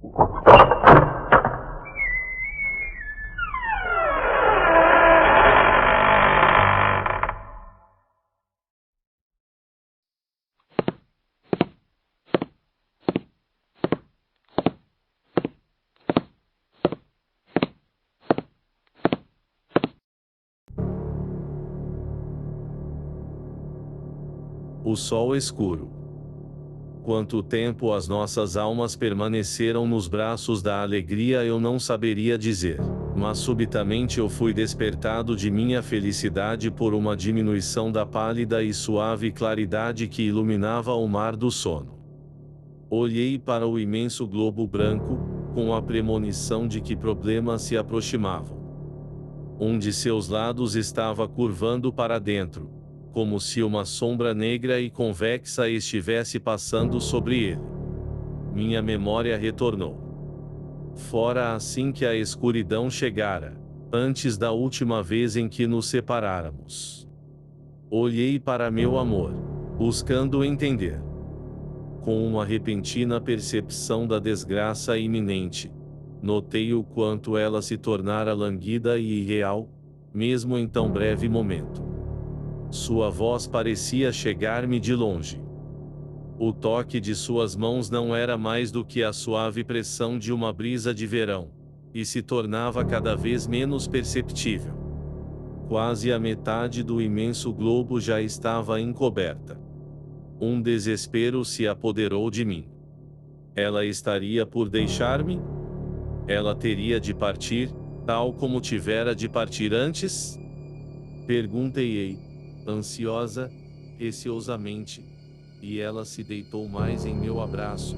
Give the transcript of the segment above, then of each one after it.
O sol escuro. Quanto tempo as nossas almas permaneceram nos braços da alegria eu não saberia dizer, mas subitamente eu fui despertado de minha felicidade por uma diminuição da pálida e suave claridade que iluminava o mar do sono. Olhei para o imenso globo branco, com a premonição de que problemas se aproximavam. Um de seus lados estava curvando para dentro, como se uma sombra negra e convexa estivesse passando sobre ele. Minha memória retornou. Fora assim que a escuridão chegara, antes da última vez em que nos separáramos. Olhei para meu amor, buscando entender. Com uma repentina percepção da desgraça iminente, notei o quanto ela se tornara languida e irreal, mesmo em tão breve momento. Sua voz parecia chegar-me de longe. O toque de suas mãos não era mais do que a suave pressão de uma brisa de verão, e se tornava cada vez menos perceptível. Quase a metade do imenso globo já estava encoberta. Um desespero se apoderou de mim. Ela estaria por deixar-me? Ela teria de partir, tal como tivera de partir antes? Perguntei-ei, ansiosa, receosamente, e ela se deitou mais em meu abraço,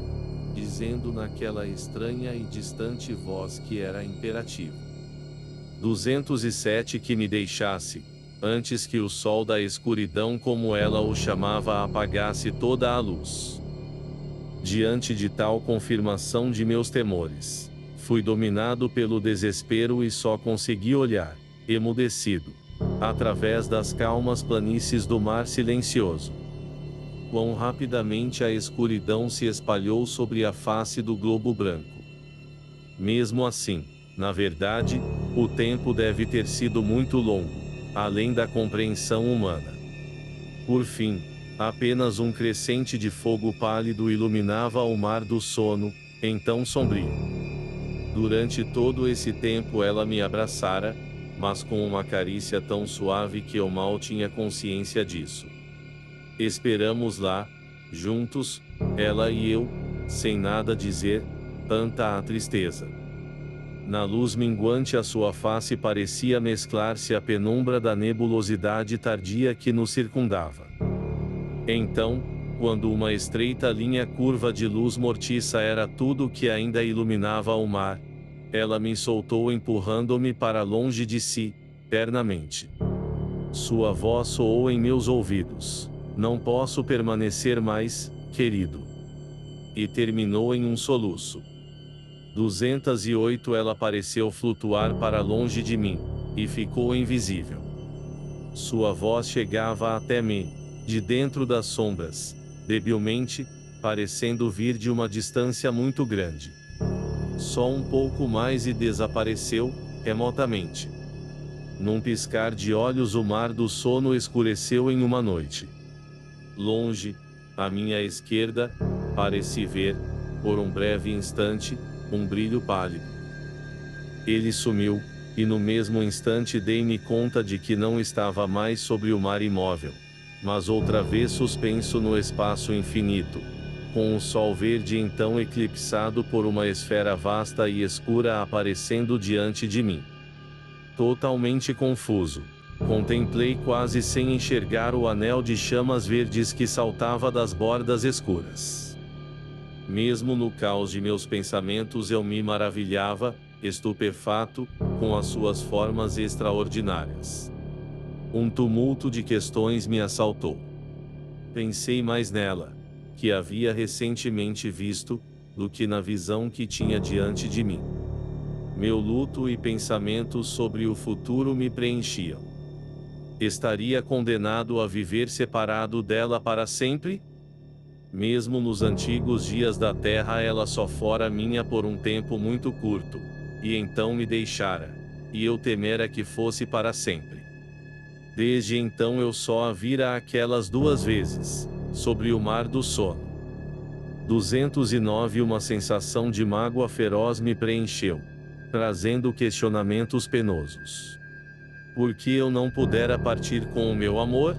dizendo naquela estranha e distante voz que era imperativo. 207 que me deixasse, antes que o sol da escuridão como ela o chamava apagasse toda a luz. Diante de tal confirmação de meus temores, fui dominado pelo desespero e só consegui olhar, emudecido, através das calmas planícies do mar silencioso. Quão rapidamente a escuridão se espalhou sobre a face do globo branco. Mesmo assim, na verdade, o tempo deve ter sido muito longo, além da compreensão humana. Por fim, apenas um crescente de fogo pálido iluminava o mar do sono, então sombrio. Durante todo esse tempo ela me abraçara, mas com uma carícia tão suave que eu mal tinha consciência disso. Esperamos lá, juntos, ela e eu, sem nada dizer, tanta a tristeza. Na luz minguante a sua face parecia mesclar-se à penumbra da nebulosidade tardia que nos circundava. Então, quando uma estreita linha curva de luz mortiça era tudo que ainda iluminava o mar, ela me soltou empurrando-me para longe de si, ternamente. Sua voz soou em meus ouvidos: "Não posso permanecer mais, querido." E terminou em um soluço. 208 ela pareceu flutuar para longe de mim, e ficou invisível. Sua voz chegava até mim, de dentro das sombras, debilmente, parecendo vir de uma distância muito grande. Só um pouco mais e desapareceu, remotamente. Num piscar de olhos o mar do sono escureceu em uma noite. Longe, à minha esquerda, pareci ver, por um breve instante, um brilho pálido. Ele sumiu, e no mesmo instante dei-me conta de que não estava mais sobre o mar imóvel, mas outra vez suspenso no espaço infinito, com o sol verde então eclipsado por uma esfera vasta e escura aparecendo diante de mim. Totalmente confuso, contemplei quase sem enxergar o anel de chamas verdes que saltava das bordas escuras. Mesmo no caos de meus pensamentos eu me maravilhava, estupefato, com as suas formas extraordinárias. Um tumulto de questões me assaltou. Pensei mais nela, que havia recentemente visto, do que na visão que tinha diante de mim. Meu luto e pensamentos sobre o futuro me preenchiam. Estaria condenado a viver separado dela para sempre? Mesmo nos antigos dias da terra ela só fora minha por um tempo muito curto, e então me deixara, e eu temera que fosse para sempre. Desde então eu só a vira aquelas 2 vezes, sobre o mar do sono. 209 Uma sensação de mágoa feroz me preencheu, trazendo questionamentos penosos. Por que eu não pudera partir com o meu amor?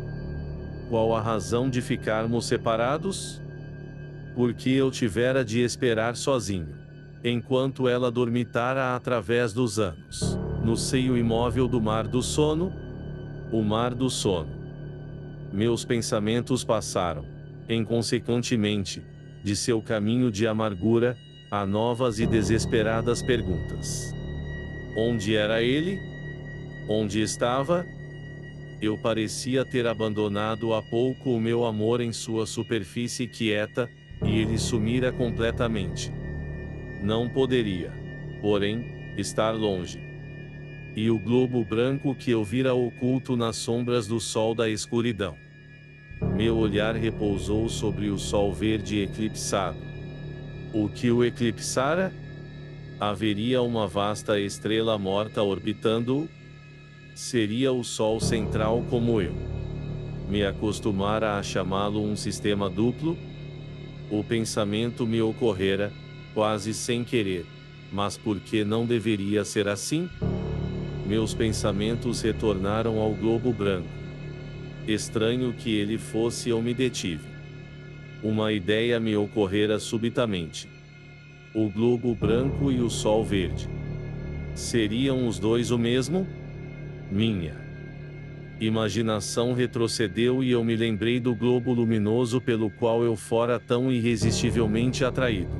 Qual a razão de ficarmos separados? Por que eu tivera de esperar sozinho, enquanto ela dormitara através dos anos, no seio imóvel do mar do sono? O mar do sono. Meus pensamentos passaram, inconsequentemente, de seu caminho de amargura, a novas e desesperadas perguntas. Onde era ele? Onde estava? Eu parecia ter abandonado há pouco o meu amor em sua superfície quieta, e ele sumira completamente. Não poderia, porém, estar longe. E o globo branco que eu vira oculto nas sombras do sol da escuridão. Meu olhar repousou sobre o sol verde eclipsado. O que o eclipsara? Haveria uma vasta estrela morta orbitando-o? Seria o sol central como eu me acostumara a chamá-lo um sistema duplo? O pensamento me ocorrera, quase sem querer, mas por que não deveria ser assim? Meus pensamentos retornaram ao globo branco. Estranho que ele fosse, eu me detive. Uma ideia me ocorrera subitamente. O globo branco e o sol verde. Seriam os dois o mesmo? Minha imaginação retrocedeu e eu me lembrei do globo luminoso pelo qual eu fora tão irresistivelmente atraído.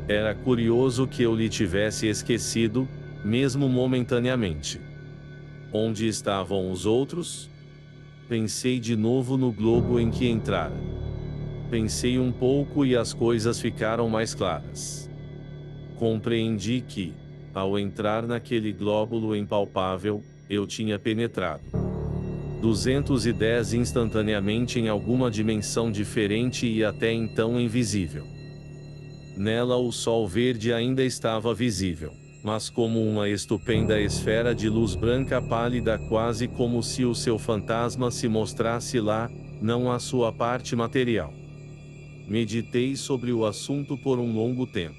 Era curioso que eu lhe tivesse esquecido, mesmo momentaneamente. Onde estavam os outros? Pensei de novo no globo em que entrara. Pensei um pouco e as coisas ficaram mais claras. Compreendi que, ao entrar naquele glóbulo impalpável, eu tinha penetrado 210 instantaneamente em alguma dimensão diferente e até então invisível. Nela o sol verde ainda estava visível, mas como uma estupenda esfera de luz branca pálida, quase como se o seu fantasma se mostrasse lá, não a sua parte material. Meditei sobre o assunto por um longo tempo.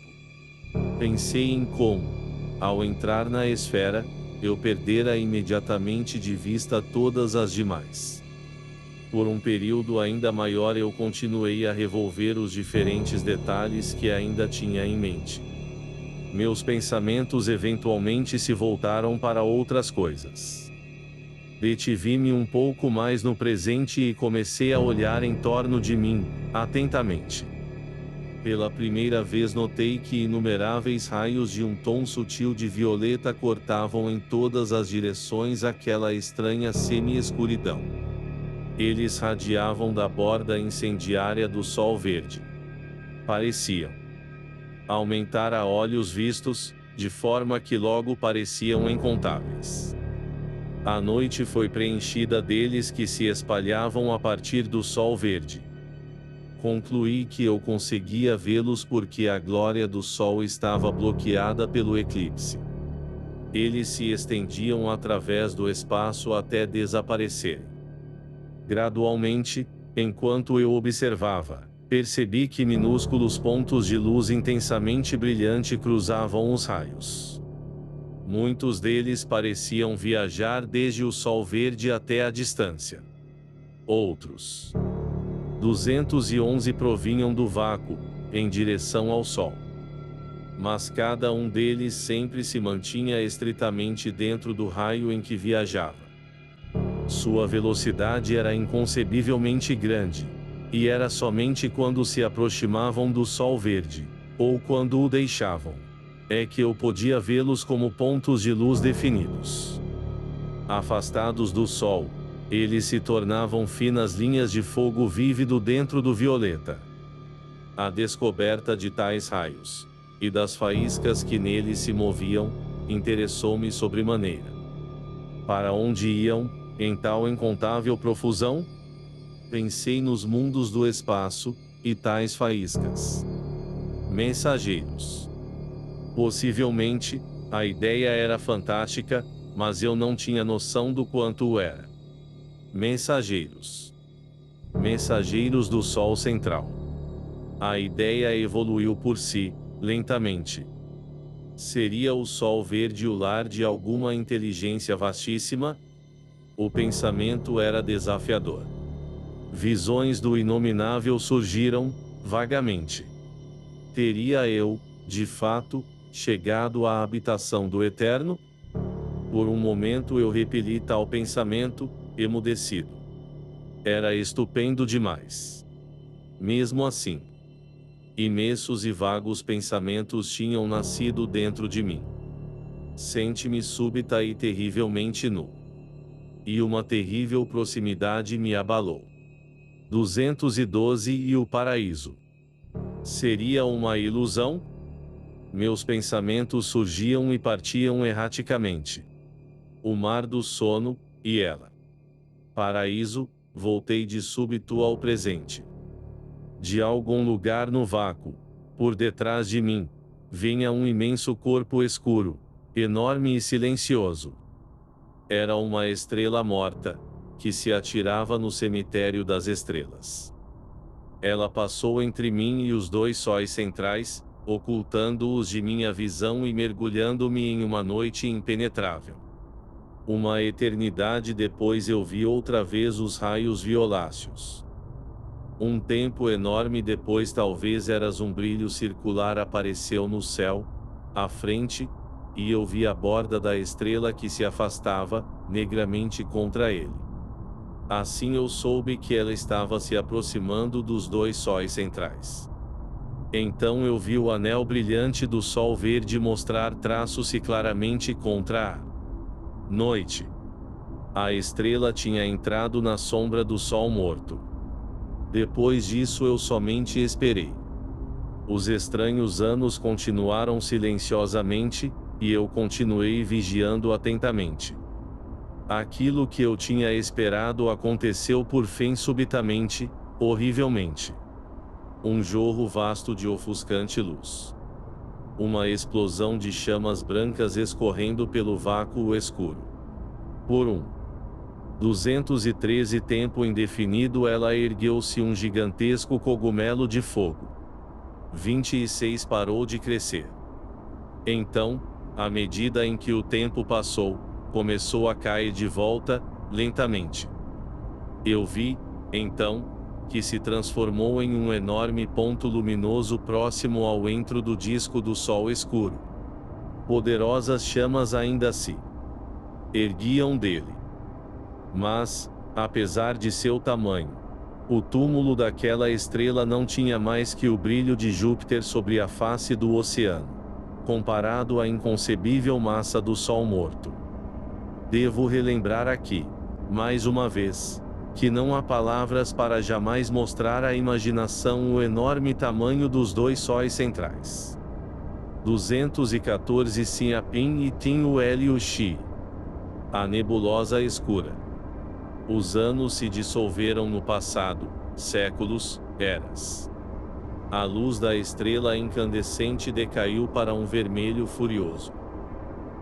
Pensei em como, ao entrar na esfera, eu perdera imediatamente de vista todas as demais. Por um período ainda maior eu continuei a revolver os diferentes detalhes que ainda tinha em mente. Meus pensamentos eventualmente se voltaram para outras coisas. Detive-me um pouco mais no presente e comecei a olhar em torno de mim, atentamente. Pela primeira vez notei que inumeráveis raios de um tom sutil de violeta cortavam em todas as direções aquela estranha semi-escuridão. Eles radiavam da borda incendiária do sol verde. Pareciam aumentar a olhos vistos, de forma que logo pareciam incontáveis. A noite foi preenchida deles que se espalhavam a partir do sol verde. Concluí que eu conseguia vê-los porque a glória do sol estava bloqueada pelo eclipse. Eles se estendiam através do espaço até desaparecerem. Gradualmente, enquanto eu observava, percebi que minúsculos pontos de luz intensamente brilhante cruzavam os raios. Muitos deles pareciam viajar desde o sol verde até a distância. Outros 211 provinham do vácuo, em direção ao Sol. Mas cada um deles sempre se mantinha estritamente dentro do raio em que viajava. Sua velocidade era inconcebivelmente grande, e era somente quando se aproximavam do Sol verde, ou quando o deixavam, é que eu podia vê-los como pontos de luz definidos. Afastados do Sol, eles se tornavam finas linhas de fogo vívido dentro do violeta. A descoberta de tais raios, e das faíscas que neles se moviam, interessou-me sobremaneira. Para onde iam, em tal incontável profusão? Pensei nos mundos do espaço, e tais faíscas. Mensageiros. Possivelmente, a ideia era fantástica, mas eu não tinha noção do quanto era. Mensageiros. Mensageiros do Sol Central. A ideia evoluiu por si, lentamente. Seria o Sol Verde o lar de alguma inteligência vastíssima? O pensamento era desafiador. Visões do inominável surgiram, vagamente. Teria eu, de fato, chegado à habitação do Eterno? Por um momento eu repeli tal pensamento, emudecido. Era estupendo demais. Mesmo assim, imensos e vagos pensamentos tinham nascido dentro de mim. Senti-me súbita e terrivelmente nu. E uma terrível proximidade me abalou. 212 e o paraíso. Seria uma ilusão? Meus pensamentos surgiam e partiam erraticamente. O mar do sono, e ela. Paraíso, voltei de súbito ao presente. De algum lugar no vácuo, por detrás de mim, vinha um imenso corpo escuro, enorme e silencioso. Era uma estrela morta, que se atirava no cemitério das estrelas. Ela passou entre mim e os dois sóis centrais, ocultando-os de minha visão e mergulhando-me em uma noite impenetrável. Uma eternidade depois eu vi outra vez os raios violáceos. Um tempo enorme depois, talvez eras um brilho circular apareceu no céu, à frente, e eu vi a borda da estrela que se afastava, negramente contra ele. Assim eu soube que ela estava se aproximando dos dois sóis centrais. Então eu vi o anel brilhante do sol verde mostrar traços-se claramente contra a noite. A estrela tinha entrado na sombra do sol morto. Depois disso eu somente esperei. Os estranhos anos continuaram silenciosamente, e eu continuei vigiando atentamente. Aquilo que eu tinha esperado aconteceu por fim subitamente, horrivelmente. Um jorro vasto de ofuscante luz. Uma explosão de chamas brancas escorrendo pelo vácuo escuro. Por 213 tempo indefinido ela ergueu-se um gigantesco cogumelo de fogo. 26 parou de crescer. Então, à medida em que o tempo passou, começou a cair de volta, lentamente. Eu vi, então, que se transformou em um enorme ponto luminoso próximo ao entro do disco do sol escuro. Poderosas chamas ainda se erguiam dele. Mas, apesar de seu tamanho, o túmulo daquela estrela não tinha mais que o brilho de Júpiter sobre a face do oceano, comparado à inconcebível massa do Sol morto. Devo relembrar aqui, mais uma vez, que não há palavras para jamais mostrar à imaginação o enorme tamanho dos dois sóis centrais. 214 Sinapim e Tim Hélio Xi. A nebulosa escura. Os anos se dissolveram no passado, séculos, eras. A luz da estrela incandescente decaiu para um vermelho furioso.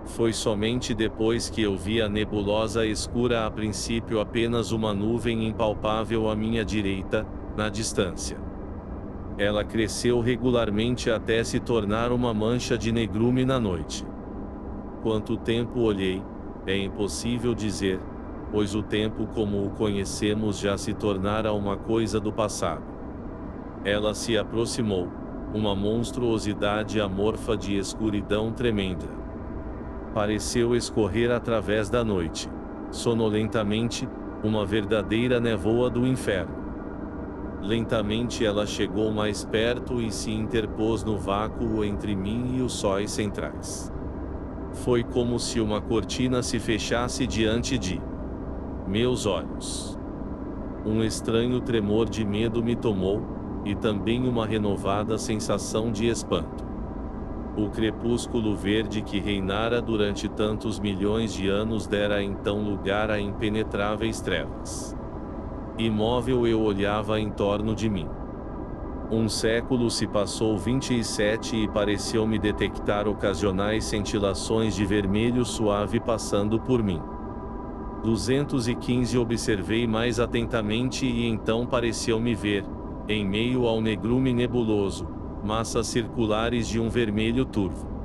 Foi somente depois que eu vi a nebulosa escura, a princípio apenas uma nuvem impalpável à minha direita, na distância. Ela cresceu regularmente até se tornar uma mancha de negrume na noite. Quanto tempo olhei, é impossível dizer, pois o tempo como o conhecemos já se tornara uma coisa do passado. Ela se aproximou, uma monstruosidade amorfa de escuridão tremenda. Pareceu escorrer através da noite, sonolentamente, uma verdadeira névoa do inferno. Lentamente ela chegou mais perto e se interpôs no vácuo entre mim e os sóis centrais. Foi como se uma cortina se fechasse diante de meus olhos. Um estranho tremor de medo me tomou, e também uma renovada sensação de espanto. O crepúsculo verde que reinara durante tantos milhões de anos dera então lugar a impenetráveis trevas. Imóvel eu olhava em torno de mim. Um século se passou 27 e pareceu-me detectar ocasionais cintilações de vermelho suave passando por mim. 215 observei mais atentamente e então pareceu-me ver, em meio ao negrume nebuloso, massas circulares de um vermelho turvo.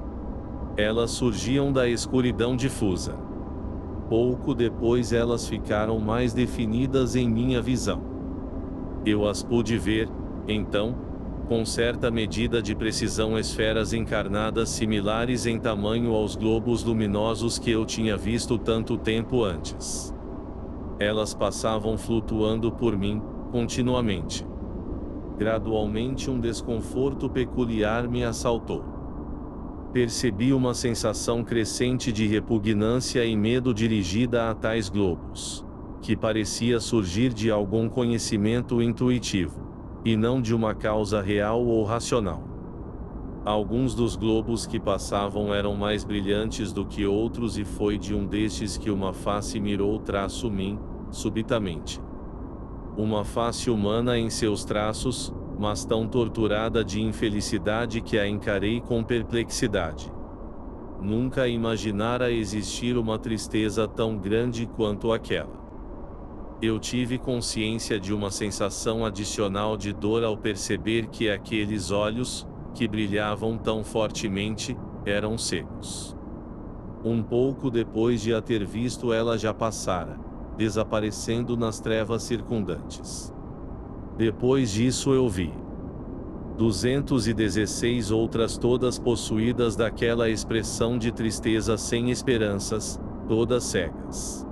Elas surgiam da escuridão difusa. Pouco depois elas ficaram mais definidas em minha visão. Eu as pude ver, então, com certa medida de precisão, esferas encarnadas similares em tamanho aos globos luminosos que eu tinha visto tanto tempo antes. Elas passavam flutuando por mim, continuamente. Gradualmente um desconforto peculiar me assaltou. Percebi uma sensação crescente de repugnância e medo dirigida a tais globos, que parecia surgir de algum conhecimento intuitivo, e não de uma causa real ou racional. Alguns dos globos que passavam eram mais brilhantes do que outros e foi de um destes que uma face mirou traço-mim, subitamente. Uma face humana em seus traços, mas tão torturada de infelicidade que a encarei com perplexidade. Nunca imaginara existir uma tristeza tão grande quanto aquela. Eu tive consciência de uma sensação adicional de dor ao perceber que aqueles olhos, que brilhavam tão fortemente, eram secos. Um pouco depois de a ter visto, ela já passara, desaparecendo nas trevas circundantes. Depois disso eu vi 216 outras, todas possuídas daquela expressão de tristeza sem esperanças, todas cegas.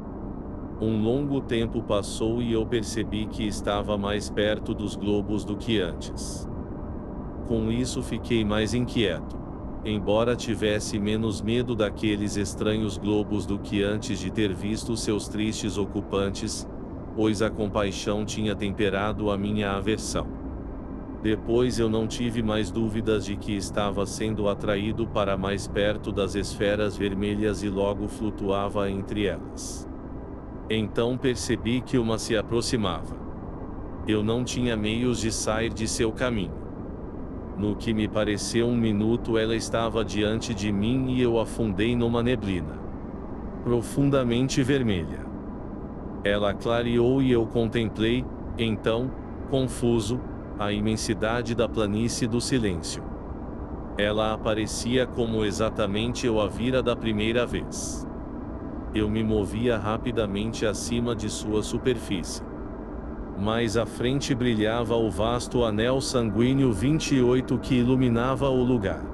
Um longo tempo passou e eu percebi que estava mais perto dos globos do que antes. Com isso fiquei mais inquieto, embora tivesse menos medo daqueles estranhos globos do que antes de ter visto seus tristes ocupantes, pois a compaixão tinha temperado a minha aversão. Depois eu não tive mais dúvidas de que estava sendo atraído para mais perto das esferas vermelhas e logo flutuava entre elas. Então percebi que uma se aproximava. Eu não tinha meios de sair de seu caminho. No que me pareceu um minuto, ela estava diante de mim e eu afundei numa neblina profundamente vermelha. Ela clareou e eu contemplei, então, confuso, a imensidade da planície do silêncio. Ela aparecia como exatamente eu a vira da primeira vez. Eu me movia rapidamente acima de sua superfície. Mais à frente brilhava o vasto anel sanguíneo 28 que iluminava o lugar.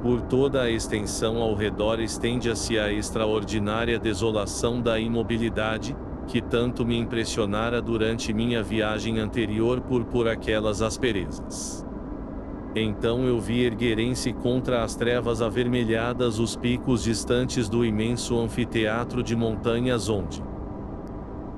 Por toda a extensão ao redor estendia-se a extraordinária desolação da imobilidade, que tanto me impressionara durante minha viagem anterior por aquelas asperezas. Então eu vi erguerem-se contra as trevas avermelhadas os picos distantes do imenso anfiteatro de montanhas onde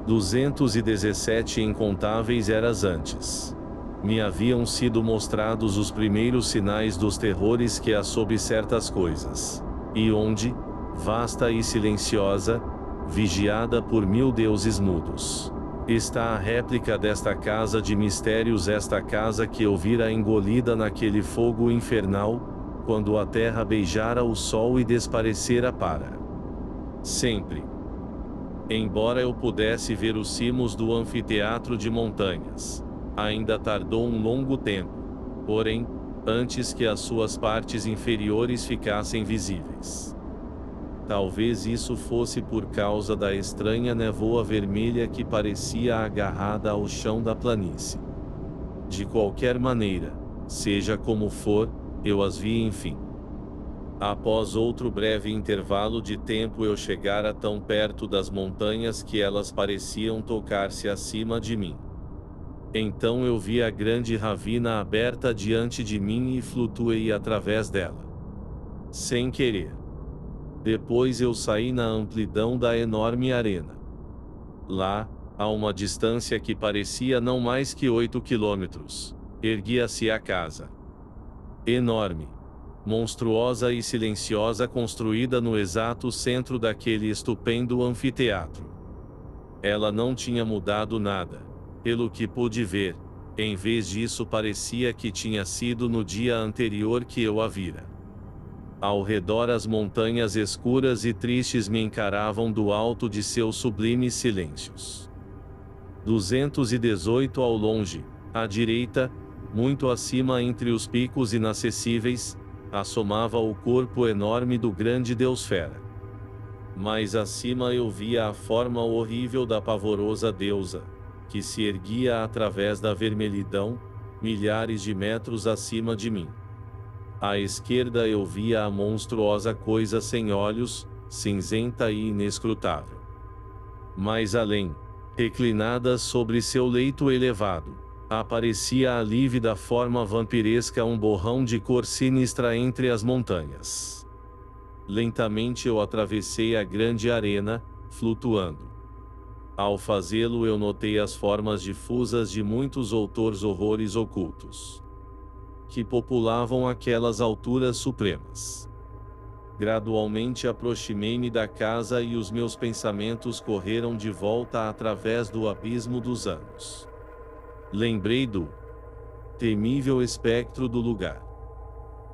217 incontáveis eras antes me haviam sido mostrados os primeiros sinais dos terrores que há sob certas coisas, e onde, vasta e silenciosa, vigiada por 1000 deuses mudos, está a réplica desta casa de mistérios, esta casa que eu vira engolida naquele fogo infernal, quando a terra beijara o sol e desparecera para sempre. Embora eu pudesse ver os cimos do anfiteatro de montanhas, ainda tardou um longo tempo, porém, antes que as suas partes inferiores ficassem visíveis. Talvez isso fosse por causa da estranha névoa vermelha que parecia agarrada ao chão da planície. De qualquer maneira, seja como for, eu as vi enfim. Após outro breve intervalo de tempo eu chegara tão perto das montanhas que elas pareciam tocar-se acima de mim. Então eu vi a grande ravina aberta diante de mim e flutuei através dela. Sem querer. Depois eu saí na amplidão da enorme arena. Lá, a uma distância que parecia não mais que 8 quilômetros, erguia-se a casa. Enorme, monstruosa e silenciosa, construída no exato centro daquele estupendo anfiteatro. Ela não tinha mudado nada, pelo que pude ver, Em vez disso, parecia que tinha sido no dia anterior que eu a vira. Ao redor, as montanhas escuras e tristes me encaravam do alto de seus sublimes silêncios. 218 ao longe, à direita, muito acima entre os picos inacessíveis, assomava o corpo enorme do grande Deus Fera. Mais acima eu via a forma horrível da pavorosa deusa, que se erguia através da vermelhidão, milhares de metros acima de mim. À esquerda eu via a monstruosa coisa sem olhos, cinzenta e inescrutável. Mais além, reclinada sobre seu leito elevado, aparecia a lívida forma vampiresca, um borrão de cor sinistra entre as montanhas. Lentamente eu atravessei a grande arena, flutuando. Ao fazê-lo eu notei as formas difusas de muitos outros horrores ocultos, que populavam aquelas alturas supremas. Gradualmente aproximei-me da casa e os meus pensamentos correram de volta através do abismo dos anos. Lembrei do temível espectro do lugar.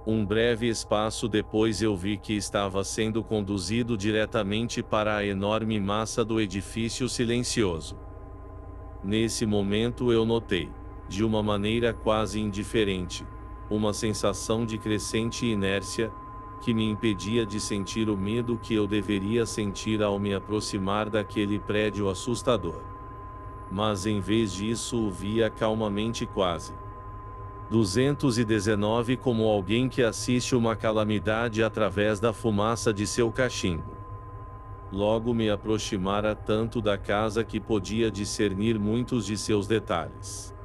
Um breve espaço depois eu vi que estava sendo conduzido diretamente para a enorme massa do edifício silencioso. Nesse momento eu notei, de uma maneira quase indiferente, uma sensação de crescente inércia, que me impedia de sentir o medo que eu deveria sentir ao me aproximar daquele prédio assustador. Mas em vez disso o via calmamente, quase 219, como alguém que assiste uma calamidade através da fumaça de seu cachimbo. Logo me aproximara tanto da casa que podia discernir muitos de seus detalhes.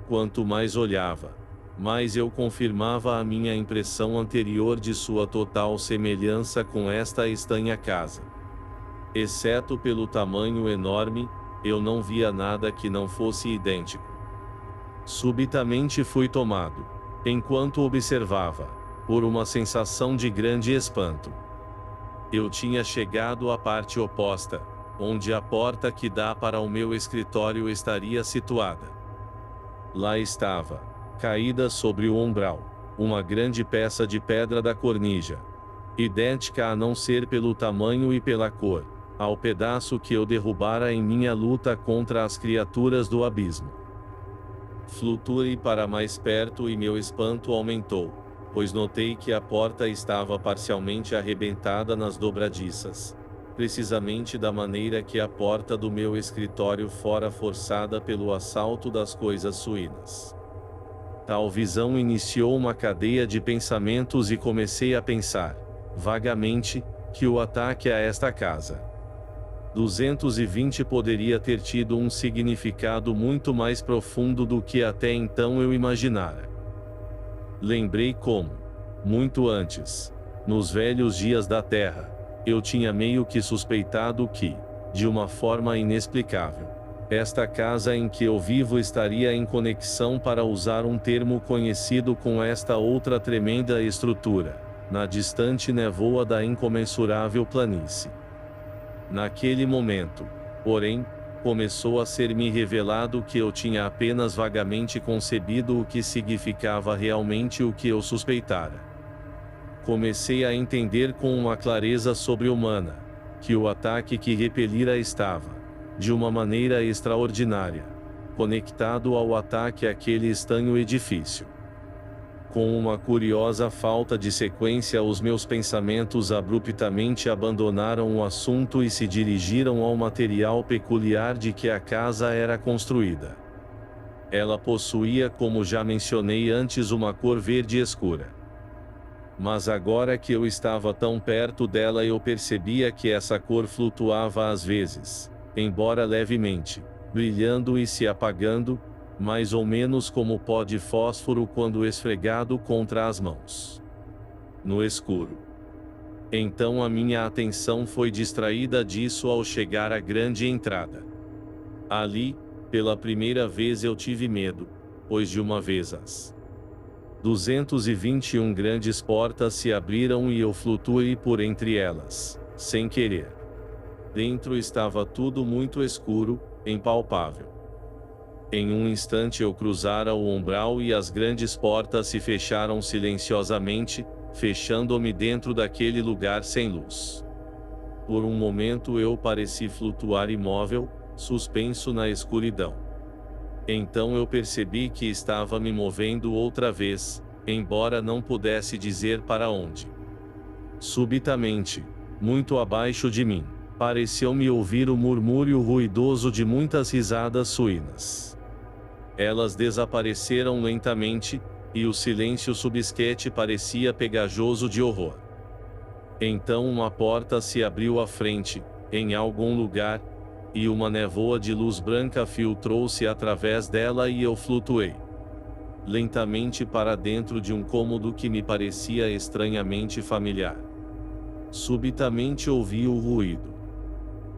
Quanto mais olhava, mais eu confirmava a minha impressão anterior de sua total semelhança com esta estranha casa. Exceto pelo tamanho enorme, eu não via nada que não fosse idêntico. Subitamente fui tomado, enquanto observava, por uma sensação de grande espanto. Eu tinha chegado à parte oposta, onde a porta que dá para o meu escritório estaria situada. Lá estava, caída sobre o umbral, uma grande peça de pedra da cornija, idêntica a não ser pelo tamanho e pela cor, ao pedaço que eu derrubara em minha luta contra as criaturas do abismo. Flutuei para mais perto e meu espanto aumentou, pois notei que a porta estava parcialmente arrebentada nas dobradiças, precisamente da maneira que a porta do meu escritório fora forçada pelo assalto das coisas suínas. Tal visão iniciou uma cadeia de pensamentos e comecei a pensar, vagamente, que o ataque a esta casa 220 poderia ter tido um significado muito mais profundo do que até então eu imaginara. Lembrei como, muito antes, nos velhos dias da Terra, eu tinha meio que suspeitado que, de uma forma inexplicável, esta casa em que eu vivo estaria em conexão, para usar um termo conhecido, com esta outra tremenda estrutura, na distante névoa da incomensurável planície. Naquele momento, porém, começou a ser-me revelado que eu tinha apenas vagamente concebido o que significava realmente o que eu suspeitara. Comecei a entender com uma clareza sobre-humana, que o ataque que repelira estava, de uma maneira extraordinária, conectado ao ataque àquele estranho edifício. Com uma curiosa falta de sequência, os meus pensamentos abruptamente abandonaram o assunto e se dirigiram ao material peculiar de que a casa era construída. Ela possuía, como já mencionei antes, uma cor verde escura. Mas agora que eu estava tão perto dela, eu percebia que essa cor flutuava às vezes, embora levemente, brilhando e se apagando, mais ou menos como pó de fósforo quando esfregado contra as mãos, no escuro. Então a minha atenção foi distraída disso ao chegar à grande entrada. Ali, pela primeira vez eu tive medo, pois de uma vez as 221 grandes portas se abriram e eu flutuei por entre elas, sem querer. Dentro estava tudo muito escuro, impalpável. Em um instante eu cruzara o umbral e as grandes portas se fecharam silenciosamente, fechando-me dentro daquele lugar sem luz. Por um momento eu pareci flutuar imóvel, suspenso na escuridão. Então eu percebi que estava me movendo outra vez, embora não pudesse dizer para onde. Subitamente, muito abaixo de mim, pareceu-me ouvir o murmúrio ruidoso de muitas risadas suínas. Elas desapareceram lentamente, e o silêncio subsquete parecia pegajoso de horror. Então uma porta se abriu à frente, em algum lugar, e uma névoa de luz branca filtrou-se através dela e eu flutuei lentamente para dentro de um cômodo que me parecia estranhamente familiar. Subitamente ouvi o ruído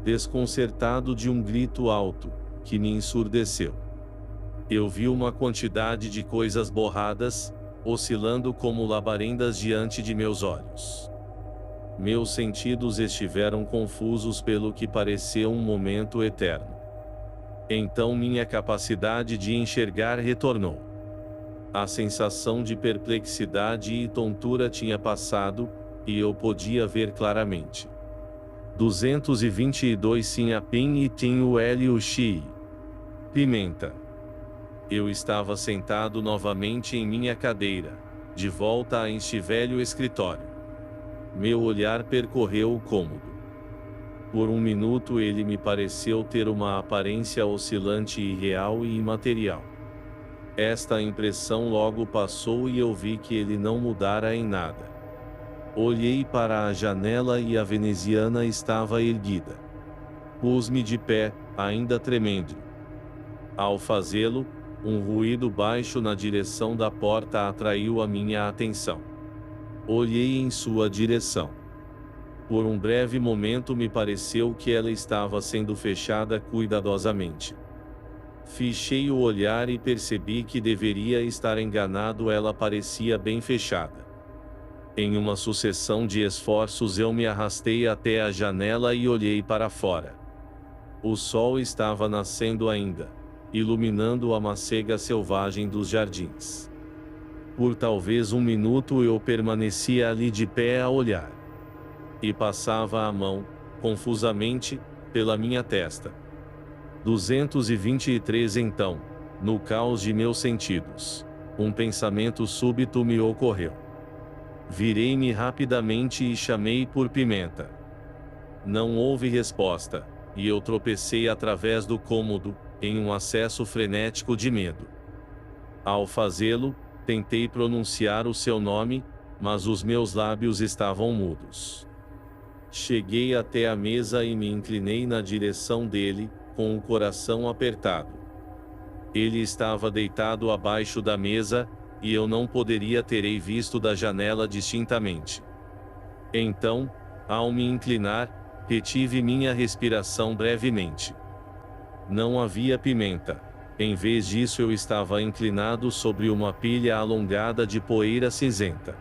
desconcertado de um grito alto, que me ensurdeceu. Eu vi uma quantidade de coisas borradas, oscilando como labaredas diante de meus olhos. Meus sentidos estiveram confusos pelo que pareceu um momento eterno. Então minha capacidade de enxergar retornou. A sensação de perplexidade e tontura tinha passado, e eu podia ver claramente. 222 Sinapim e Tinho Hélio Xi. Pimenta. Eu estava sentado novamente em minha cadeira, de volta a este velho escritório. Meu olhar percorreu o cômodo. Por um minuto ele me pareceu ter uma aparência oscilante e irreal e imaterial. Esta impressão logo passou e eu vi que ele não mudara em nada. Olhei para a janela e a veneziana estava erguida. Pus-me de pé, ainda tremendo. Ao fazê-lo, um ruído baixo na direção da porta atraiu a minha atenção. Olhei em sua direção. Por um breve momento me pareceu que ela estava sendo fechada cuidadosamente. Fichei o olhar e percebi que deveria estar enganado, ela parecia bem fechada. Em uma sucessão de esforços eu me arrastei até a janela e olhei para fora. O sol estava nascendo ainda, iluminando a macega selvagem dos jardins. Por talvez um minuto eu permanecia ali de pé a olhar. E passava a mão, confusamente, pela minha testa. 223 Então, no caos de meus sentidos, um pensamento súbito me ocorreu. Virei-me rapidamente e chamei por Pimenta. Não houve resposta, e eu tropecei através do cômodo, em um acesso frenético de medo. Ao fazê-lo, tentei pronunciar o seu nome, mas os meus lábios estavam mudos. Cheguei até a mesa e me inclinei na direção dele, com o coração apertado. Ele estava deitado abaixo da mesa, e eu não poderia terei visto da janela distintamente. Então, ao me inclinar, retive minha respiração brevemente. Não havia Pimenta. Em vez disso eu estava inclinado sobre uma pilha alongada de poeira cinzenta.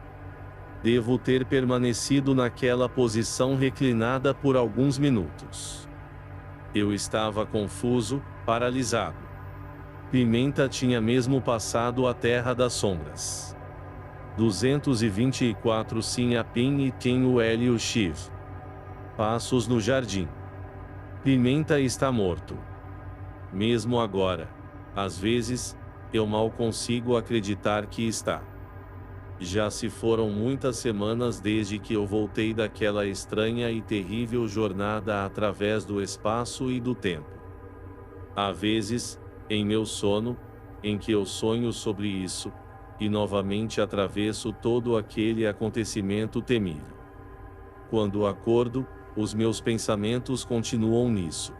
Devo ter permanecido naquela posição reclinada por alguns minutos. Eu estava confuso, paralisado. Pimenta tinha mesmo passado a terra das sombras. 224 Sinapim e Tinho Hélio Shiv. Passos no jardim. Pimenta está morto. Mesmo agora, às vezes, eu mal consigo acreditar que está. Já se foram muitas semanas desde que eu voltei daquela estranha e terrível jornada através do espaço e do tempo. Há vezes, em meu sono, em que eu sonho sobre isso, e novamente atravesso todo aquele acontecimento temível. Quando acordo, os meus pensamentos continuam nisso.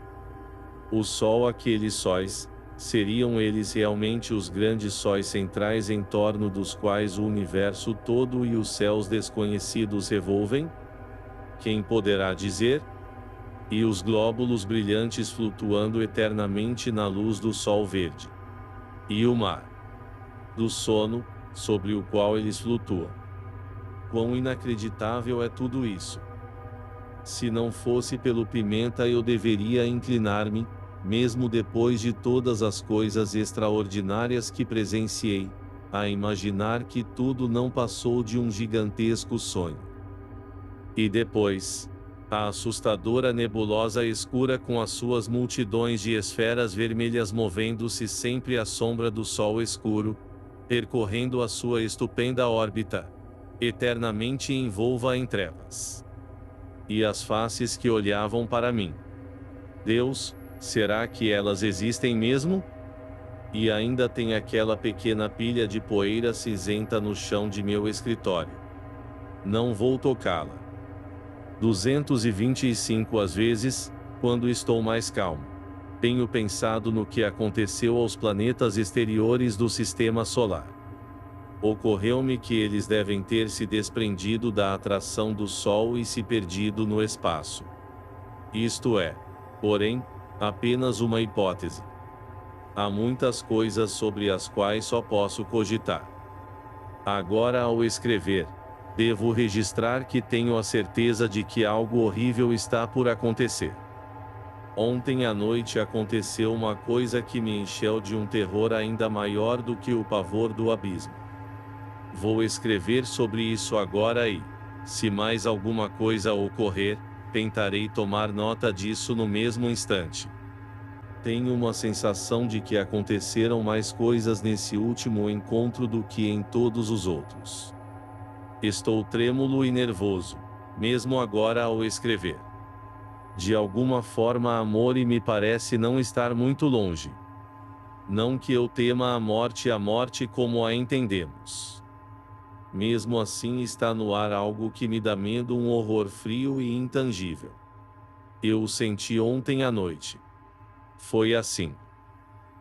O sol, aqueles sóis, seriam eles realmente os grandes sóis centrais em torno dos quais o universo todo e os céus desconhecidos revolvem? Quem poderá dizer? E os glóbulos brilhantes flutuando eternamente na luz do sol verde. E o mar do sono, sobre o qual eles flutuam. Quão inacreditável é tudo isso! Se não fosse pelo Pimenta eu deveria inclinar-me, mesmo depois de todas as coisas extraordinárias que presenciei, a imaginar que tudo não passou de um gigantesco sonho. E depois, a assustadora nebulosa escura com as suas multidões de esferas vermelhas movendo-se sempre à sombra do Sol escuro, percorrendo a sua estupenda órbita, eternamente envolva em trevas. E as faces que olhavam para mim. Deus, será que elas existem mesmo? E ainda tem aquela pequena pilha de poeira cinzenta no chão de meu escritório. Não vou tocá-la. 225 às vezes, quando estou mais calmo, tenho pensado no que aconteceu aos planetas exteriores do Sistema Solar. Ocorreu-me que eles devem ter se desprendido da atração do Sol e se perdido no espaço. Isto é, porém, apenas uma hipótese. Há muitas coisas sobre as quais só posso cogitar. Agora, ao escrever, devo registrar que tenho a certeza de que algo horrível está por acontecer. Ontem à noite aconteceu uma coisa que me encheu de um terror ainda maior do que o pavor do abismo. Vou escrever sobre isso agora e, se mais alguma coisa ocorrer, tentarei tomar nota disso no mesmo instante. Tenho uma sensação de que aconteceram mais coisas nesse último encontro do que em todos os outros. Estou trêmulo e nervoso, mesmo agora ao escrever. De alguma forma a Mori me parece não estar muito longe. Não que eu tema a morte como a entendemos. Mesmo assim está no ar algo que me dá medo, um horror frio e intangível. Eu o senti ontem à noite. Foi assim.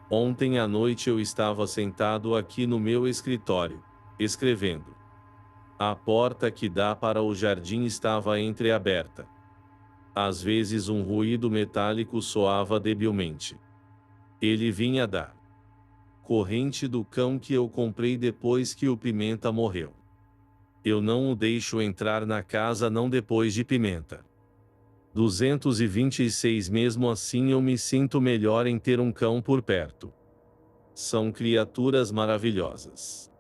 Ontem à noite eu estava sentado aqui no meu escritório, escrevendo. A porta que dá para o jardim estava entreaberta. Às vezes um ruído metálico soava debilmente. Ele vinha da corrente do cão que eu comprei depois que o Pimenta morreu. Eu não o deixo entrar na casa não depois de Pimenta. 226 Mesmo assim eu me sinto melhor em ter um cão por perto. São criaturas maravilhosas.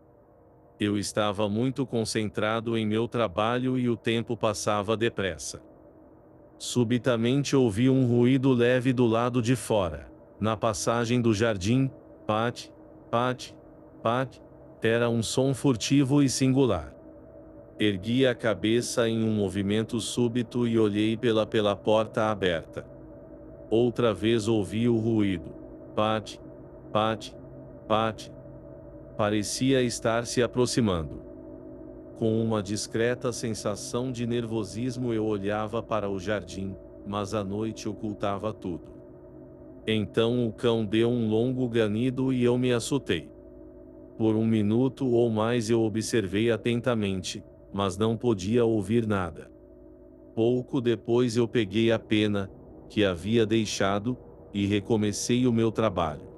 Eu estava muito concentrado em meu trabalho e o tempo passava depressa. Subitamente ouvi um ruído leve do lado de fora, na passagem do jardim. Pat, pat, pat. Era um som furtivo e singular. Ergui a cabeça em um movimento súbito e olhei pela porta aberta. Outra vez ouvi o ruído. Pat, pat, pat. Parecia estar se aproximando. Com uma discreta sensação de nervosismo eu olhava para o jardim, mas a noite ocultava tudo. Então o cão deu um longo ganido e eu me assustei. Por um minuto ou mais eu observei atentamente, mas não podia ouvir nada. Pouco depois eu peguei a pena, que havia deixado, e recomecei o meu trabalho.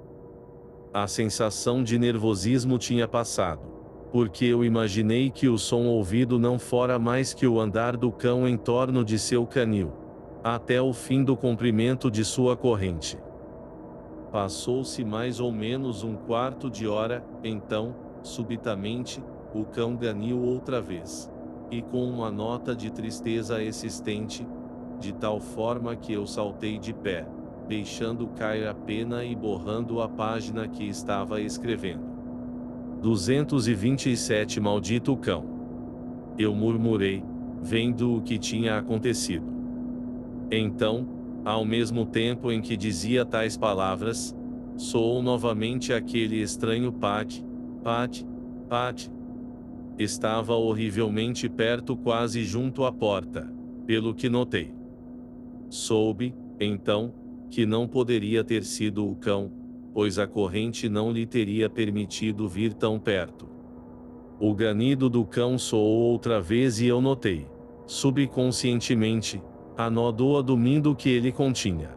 A sensação de nervosismo tinha passado, porque eu imaginei que o som ouvido não fora mais que o andar do cão em torno de seu canil, até o fim do comprimento de sua corrente. Passou-se mais ou menos um quarto de hora, então, subitamente, o cão ganiu outra vez, e com uma nota de tristeza existente, de tal forma que eu saltei de pé, deixando cair a pena e borrando a página que estava escrevendo. 227 Maldito cão! Eu murmurei, vendo o que tinha acontecido. Então, ao mesmo tempo em que dizia tais palavras, soou novamente aquele estranho pat, pat, pat. Estava horrivelmente perto, quase junto à porta, pelo que notei. Soube, então, que não poderia ter sido o cão, pois a corrente não lhe teria permitido vir tão perto. O ganido do cão soou outra vez e eu notei, subconscientemente, a nódoa do mindo que ele continha.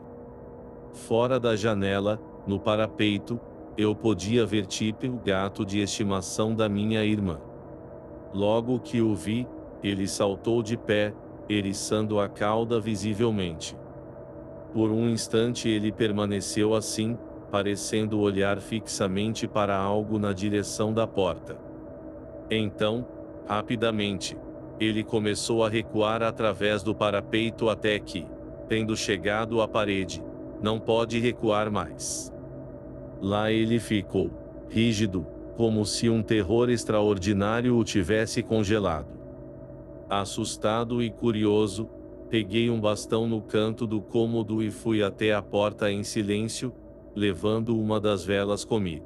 Fora da janela, no parapeito, eu podia ver Tipe, o gato de estimação da minha irmã. Logo que o vi, ele saltou de pé, eriçando a cauda visivelmente. Por um instante ele permaneceu assim, parecendo olhar fixamente para algo na direção da porta. Então, rapidamente, ele começou a recuar através do parapeito até que, tendo chegado à parede, não pôde recuar mais. Lá ele ficou, rígido, como se um terror extraordinário o tivesse congelado. Assustado e curioso, peguei um bastão no canto do cômodo e fui até a porta em silêncio, levando uma das velas comigo.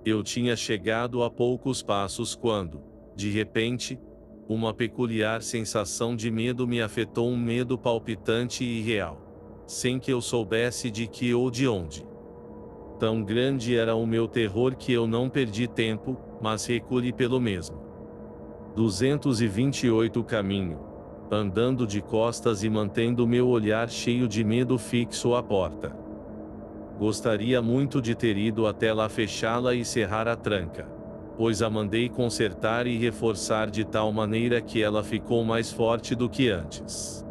Eu tinha chegado a poucos passos quando, de repente, uma peculiar sensação de medo me afetou, um medo palpitante e real, sem que eu soubesse de que ou de onde. Tão grande era o meu terror que eu não perdi tempo, mas recolhi pelo mesmo. 228 Caminho, andando de costas e mantendo meu olhar cheio de medo fixo à porta. Gostaria muito de ter ido até lá fechá-la e cerrar a tranca, pois a mandei consertar e reforçar de tal maneira que ela ficou mais forte do que antes.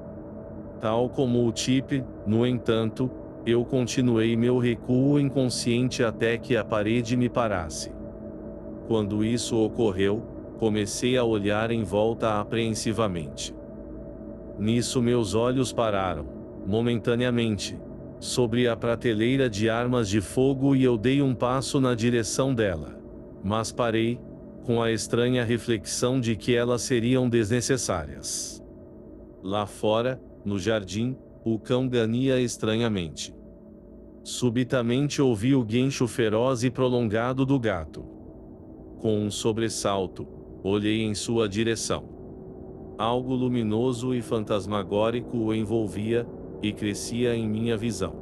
Tal como o Chip, no entanto, eu continuei meu recuo inconsciente até que a parede me parasse. Quando isso ocorreu, comecei a olhar em volta apreensivamente. Nisso meus olhos pararam, momentaneamente, sobre a prateleira de armas de fogo e eu dei um passo na direção dela. Mas parei, com a estranha reflexão de que elas seriam desnecessárias. Lá fora, no jardim, o cão gania estranhamente. Subitamente ouvi o guincho feroz e prolongado do gato. Com um sobressalto, olhei em sua direção. Algo luminoso e fantasmagórico o envolvia, e crescia em minha visão.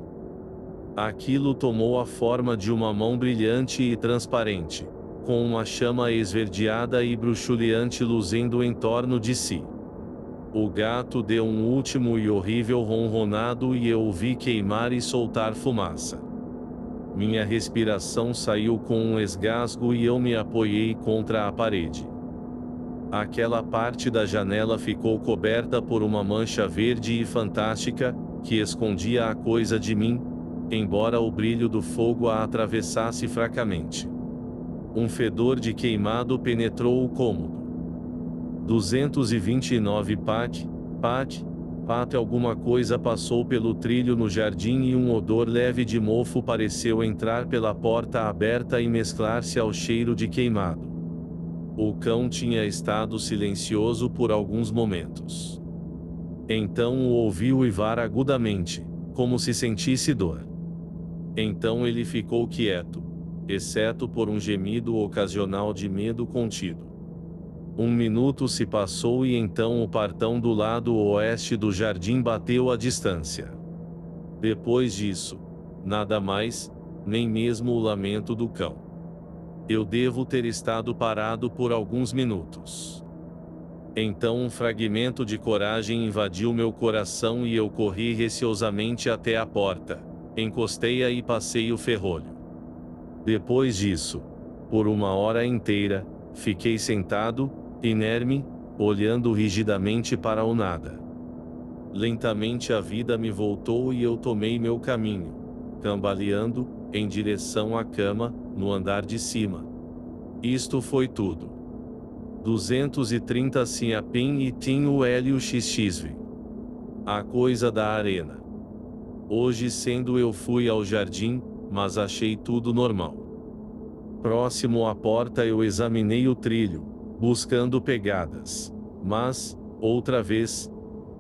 Aquilo tomou a forma de uma mão brilhante e transparente, com uma chama esverdeada e bruxuleante luzendo em torno de si. O gato deu um último e horrível ronronado e eu o vi queimar e soltar fumaça. Minha respiração saiu com um esgasgo e eu me apoiei contra a parede. Aquela parte da janela ficou coberta por uma mancha verde e fantástica, que escondia a coisa de mim, embora o brilho do fogo a atravessasse fracamente. Um fedor de queimado penetrou o cômodo. 229 Pat, alguma coisa passou pelo trilho no jardim e um odor leve de mofo pareceu entrar pela porta aberta e mesclar-se ao cheiro de queimado. O cão tinha estado silencioso por alguns momentos. Então o ouvi uivar agudamente, como se sentisse dor. Então ele ficou quieto, exceto por um gemido ocasional de medo contido. Um minuto se passou e então o portão do lado oeste do jardim bateu à distância. Depois disso, nada mais, nem mesmo o lamento do cão. Eu devo ter estado parado por alguns minutos. Então um fragmento de coragem invadiu meu coração e eu corri receosamente até a porta, encostei-a e passei o ferrolho. Depois disso, por uma hora inteira, fiquei sentado, inerme, olhando rigidamente para o nada. Lentamente a vida me voltou e eu tomei meu caminho, cambaleando, em direção à cama, no andar de cima. Isto foi tudo. 230 Sinapim e Tinho Hélio XXV. A coisa da arena. Hoje sendo eu fui ao jardim, mas achei tudo normal. Próximo à porta eu examinei o trilho, buscando pegadas. Mas, outra vez,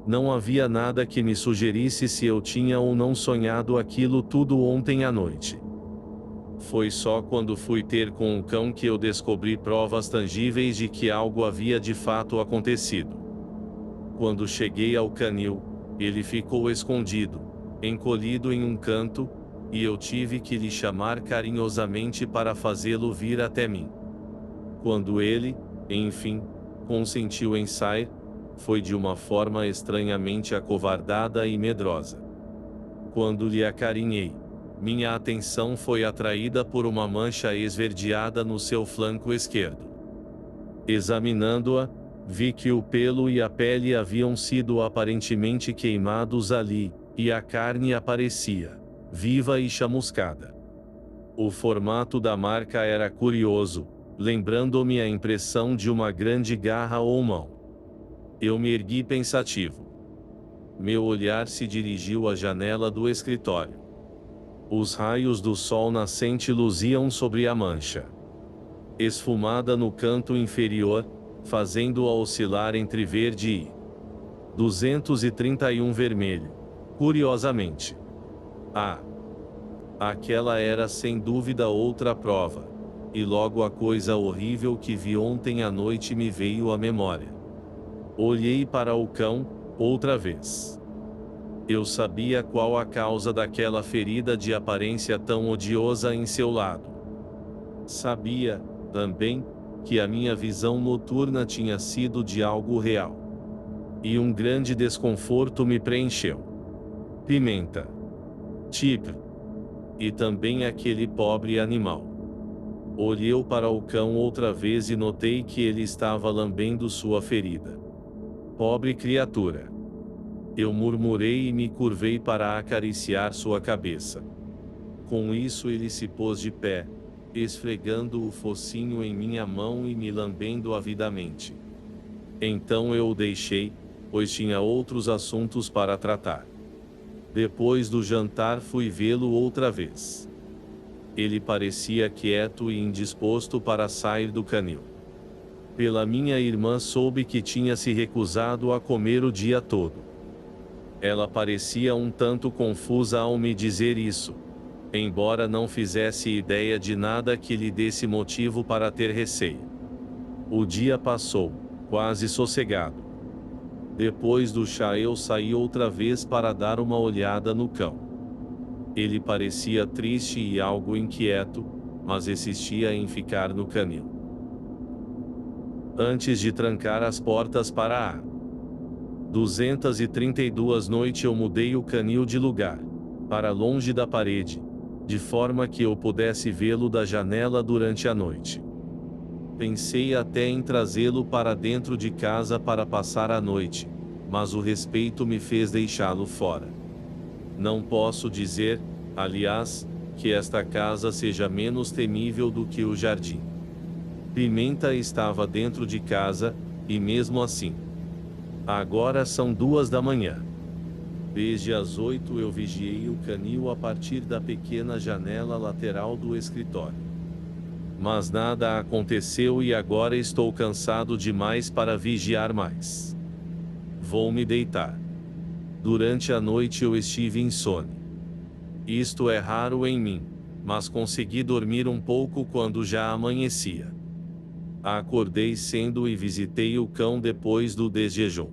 não havia nada que me sugerisse se eu tinha ou não sonhado aquilo tudo ontem à noite. Foi só quando fui ter com o cão que eu descobri provas tangíveis de que algo havia de fato acontecido. Quando cheguei ao canil, ele ficou escondido, encolhido em um canto, e eu tive que lhe chamar carinhosamente para fazê-lo vir até mim. Quando ele, enfim, consentiu em sair, foi de uma forma estranhamente acovardada e medrosa. Quando lhe acarinhei, minha atenção foi atraída por uma mancha esverdeada no seu flanco esquerdo. Examinando-a, vi que o pelo e a pele haviam sido aparentemente queimados ali, E a carne aparecia, viva e chamuscada. O formato da marca era curioso, lembrando-me a impressão de uma grande garra ou mão. Eu me ergui pensativo. Meu olhar se dirigiu à janela do escritório. Os raios do sol nascente luziam sobre a mancha esfumada no canto inferior, fazendo-a oscilar entre verde e 231 vermelho. Curiosamente, aquela era sem dúvida outra prova. E logo a coisa horrível que vi ontem à noite me veio à memória. Olhei para o cão, outra vez. Eu sabia qual a causa daquela ferida de aparência tão odiosa em seu lado. Sabia, também, que a minha visão noturna tinha sido de algo real. E um grande desconforto me preencheu. Pimenta. Tipo. E também aquele pobre animal. Olhei para o cão outra vez e notei que ele estava lambendo sua ferida. Pobre criatura. Eu murmurei e me curvei para acariciar sua cabeça. Com isso ele se pôs de pé, esfregando o focinho em minha mão e me lambendo avidamente. Então eu o deixei, pois tinha outros assuntos para tratar. Depois do jantar fui vê-lo outra vez. Ele parecia quieto e indisposto para sair do canil. Pela minha irmã soube que tinha se recusado a comer o dia todo. Ela parecia um tanto confusa ao me dizer isso, embora não fizesse ideia de nada que lhe desse motivo para ter receio. O dia passou, quase sossegado. Depois do chá eu saí outra vez para dar uma olhada no cão. Ele parecia triste e algo inquieto, mas insistia em ficar no canil. Antes de trancar as portas para a 232 noite eu mudei o canil de lugar, para longe da parede, de forma que eu pudesse vê-lo da janela durante a noite. Pensei até em trazê-lo para dentro de casa para passar a noite, mas o respeito me fez deixá-lo fora. Não posso dizer, aliás, que esta casa seja menos temível do que o jardim. Pimenta estava dentro de casa, e mesmo assim. Agora são 2 da manhã. Desde as 8 eu vigiei o canil a partir da pequena janela lateral do escritório. Mas nada aconteceu e agora estou cansado demais para vigiar mais. Vou me deitar. Durante a noite eu estive insone. Isto é raro em mim, mas consegui dormir um pouco quando já amanhecia. Acordei cedo e visitei o cão depois do desjejum.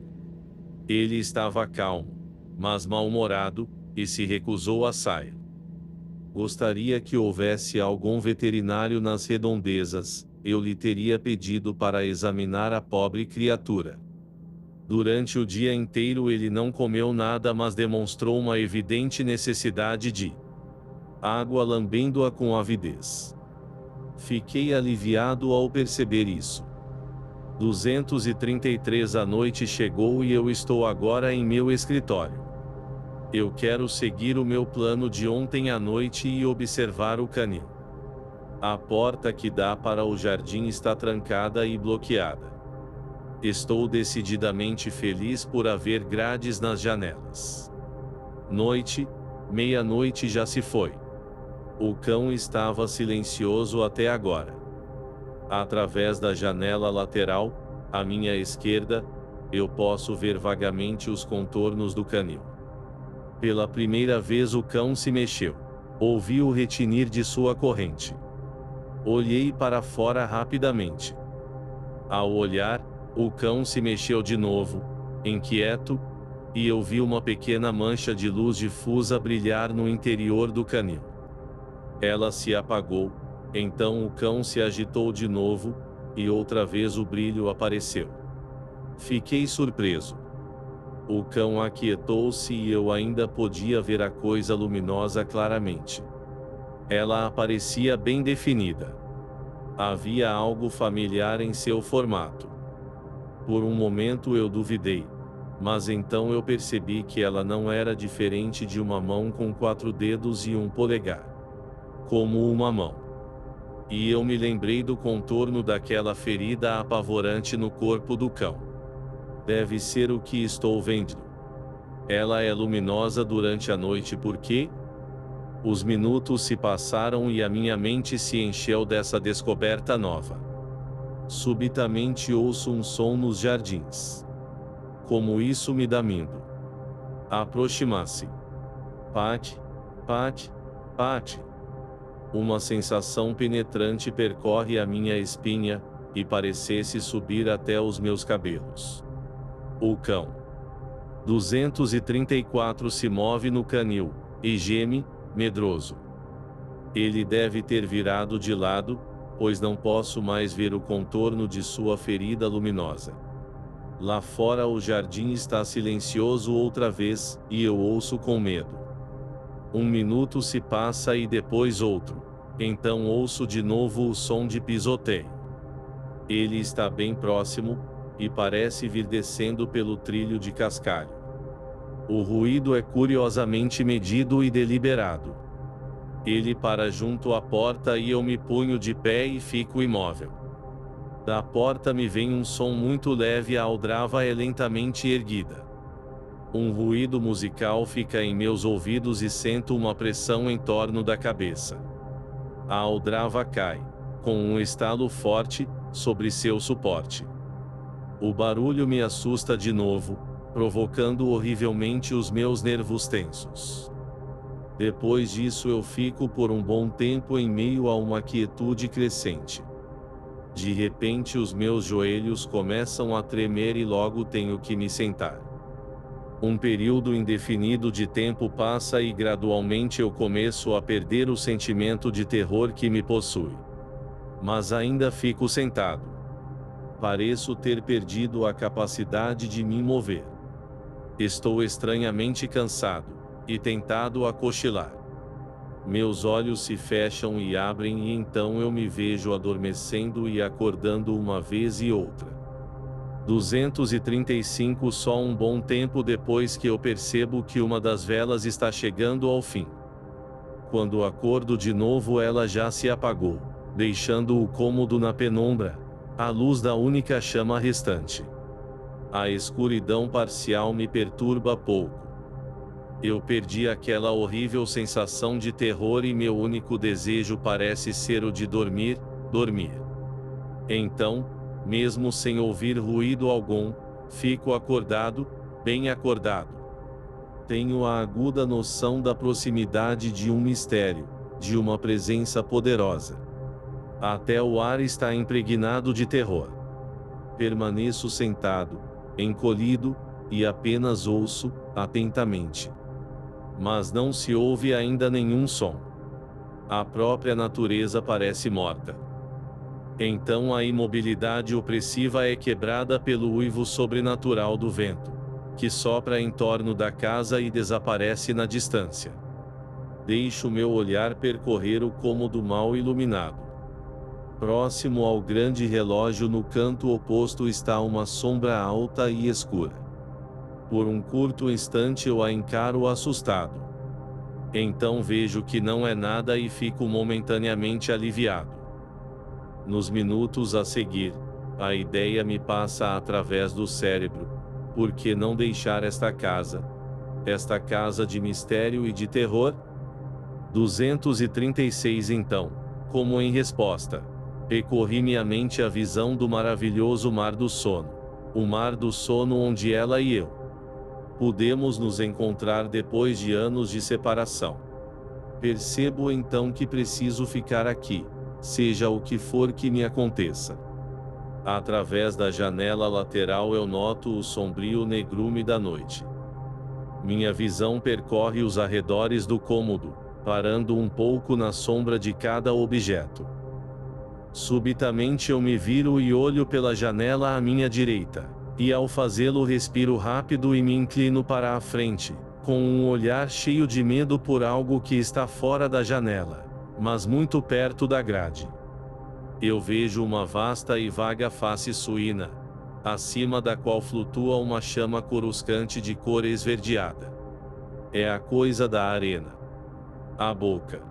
Ele estava calmo, mas mal-humorado, e se recusou a sair. Gostaria que houvesse algum veterinário nas redondezas, eu lhe teria pedido para examinar a pobre criatura. Durante o dia inteiro ele não comeu nada, mas demonstrou uma evidente necessidade de água, lambendo-a com avidez. Fiquei aliviado ao perceber isso. 233 a noite chegou e eu estou agora em meu escritório. Eu quero seguir o meu plano de ontem à noite e observar o canil. A porta que dá para o jardim está trancada e bloqueada. Estou decididamente feliz por haver grades nas janelas. Noite, meia-noite já se foi. O cão estava silencioso até agora. Através da janela lateral, à minha esquerda, eu posso ver vagamente os contornos do canil. Pela primeira vez o cão se mexeu. Ouvi o retinir de sua corrente. Olhei para fora rapidamente. Ao olhar, o cão se mexeu de novo, inquieto, e eu vi uma pequena mancha de luz difusa brilhar no interior do canil. Ela se apagou, então o cão se agitou de novo, e outra vez o brilho apareceu. Fiquei surpreso. O cão aquietou-se e eu ainda podia ver a coisa luminosa claramente. Ela aparecia bem definida. Havia algo familiar em seu formato. Por um momento eu duvidei. Mas então eu percebi que ela não era diferente de uma mão com 4 dedos e um polegar. Como uma mão. E eu me lembrei do contorno daquela ferida apavorante no corpo do cão. Deve ser o que estou vendo. Ela é luminosa durante a noite porque os minutos se passaram e a minha mente se encheu dessa descoberta nova. Subitamente ouço um som nos jardins. Como isso me dá medo. Aproxima-se. Pat, pat, pat. Uma sensação penetrante percorre a minha espinha, e parecesse subir até os meus cabelos. O cão 234 se move no canil, e geme, medroso. Ele deve ter virado de lado, pois não posso mais ver o contorno de sua ferida luminosa. Lá fora o jardim está silencioso outra vez, e eu ouço com medo. Um minuto se passa e depois outro. Então ouço de novo o som de pisoteio. Ele está bem próximo, e parece vir descendo pelo trilho de cascalho. O ruído é curiosamente medido e deliberado. Ele para junto à porta e eu me ponho de pé e fico imóvel. Da porta me vem um som muito leve, a aldrava é lentamente erguida. Um ruído musical fica em meus ouvidos e sinto uma pressão em torno da cabeça. A aldrava cai, com um estalo forte, sobre seu suporte. O barulho me assusta de novo, provocando horrivelmente os meus nervos tensos. Depois disso eu fico por um bom tempo em meio a uma quietude crescente. De repente os meus joelhos começam a tremer e logo tenho que me sentar. Um período indefinido de tempo passa e gradualmente eu começo a perder o sentimento de terror que me possui. Mas ainda fico sentado. Pareço ter perdido a capacidade de me mover. Estou estranhamente cansado, e tentado a cochilar. Meus olhos se fecham e abrem e então eu me vejo adormecendo e acordando uma vez e outra. 235 Só um bom tempo depois que eu percebo que uma das velas está chegando ao fim. Quando acordo de novo ela já se apagou, deixando o cômodo na penumbra, à luz da única chama restante. A escuridão parcial me perturba pouco. Eu perdi aquela horrível sensação de terror e meu único desejo parece ser o de dormir, dormir. Então, mesmo sem ouvir ruído algum, fico acordado, bem acordado. Tenho a aguda noção da proximidade de um mistério, de uma presença poderosa. Até o ar está impregnado de terror. Permaneço sentado, encolhido, e apenas ouço, atentamente. Mas não se ouve ainda nenhum som. A própria natureza parece morta. Então a imobilidade opressiva é quebrada pelo uivo sobrenatural do vento, que sopra em torno da casa e desaparece na distância. Deixo meu olhar percorrer o cômodo mal iluminado. Próximo ao grande relógio no canto oposto está uma sombra alta e escura. Por um curto instante eu a encaro assustado. Então vejo que não é nada e fico momentaneamente aliviado. Nos minutos a seguir, a ideia me passa através do cérebro: por que não deixar esta casa de mistério e de terror? 236 Então, como em resposta, percorri minha mente a visão do maravilhoso mar do sono. O mar do sono onde ela e eu pudemos nos encontrar depois de anos de separação. Percebo então que preciso ficar aqui, seja o que for que me aconteça. Através da janela lateral eu noto o sombrio negrume da noite. Minha visão percorre os arredores do cômodo, parando um pouco na sombra de cada objeto. Subitamente eu me viro e olho pela janela à minha direita. E ao fazê-lo respiro rápido e me inclino para a frente, com um olhar cheio de medo por algo que está fora da janela, mas muito perto da grade. Eu vejo uma vasta e vaga face suína, acima da qual flutua uma chama coruscante de cor esverdeada. É a coisa da arena. A boca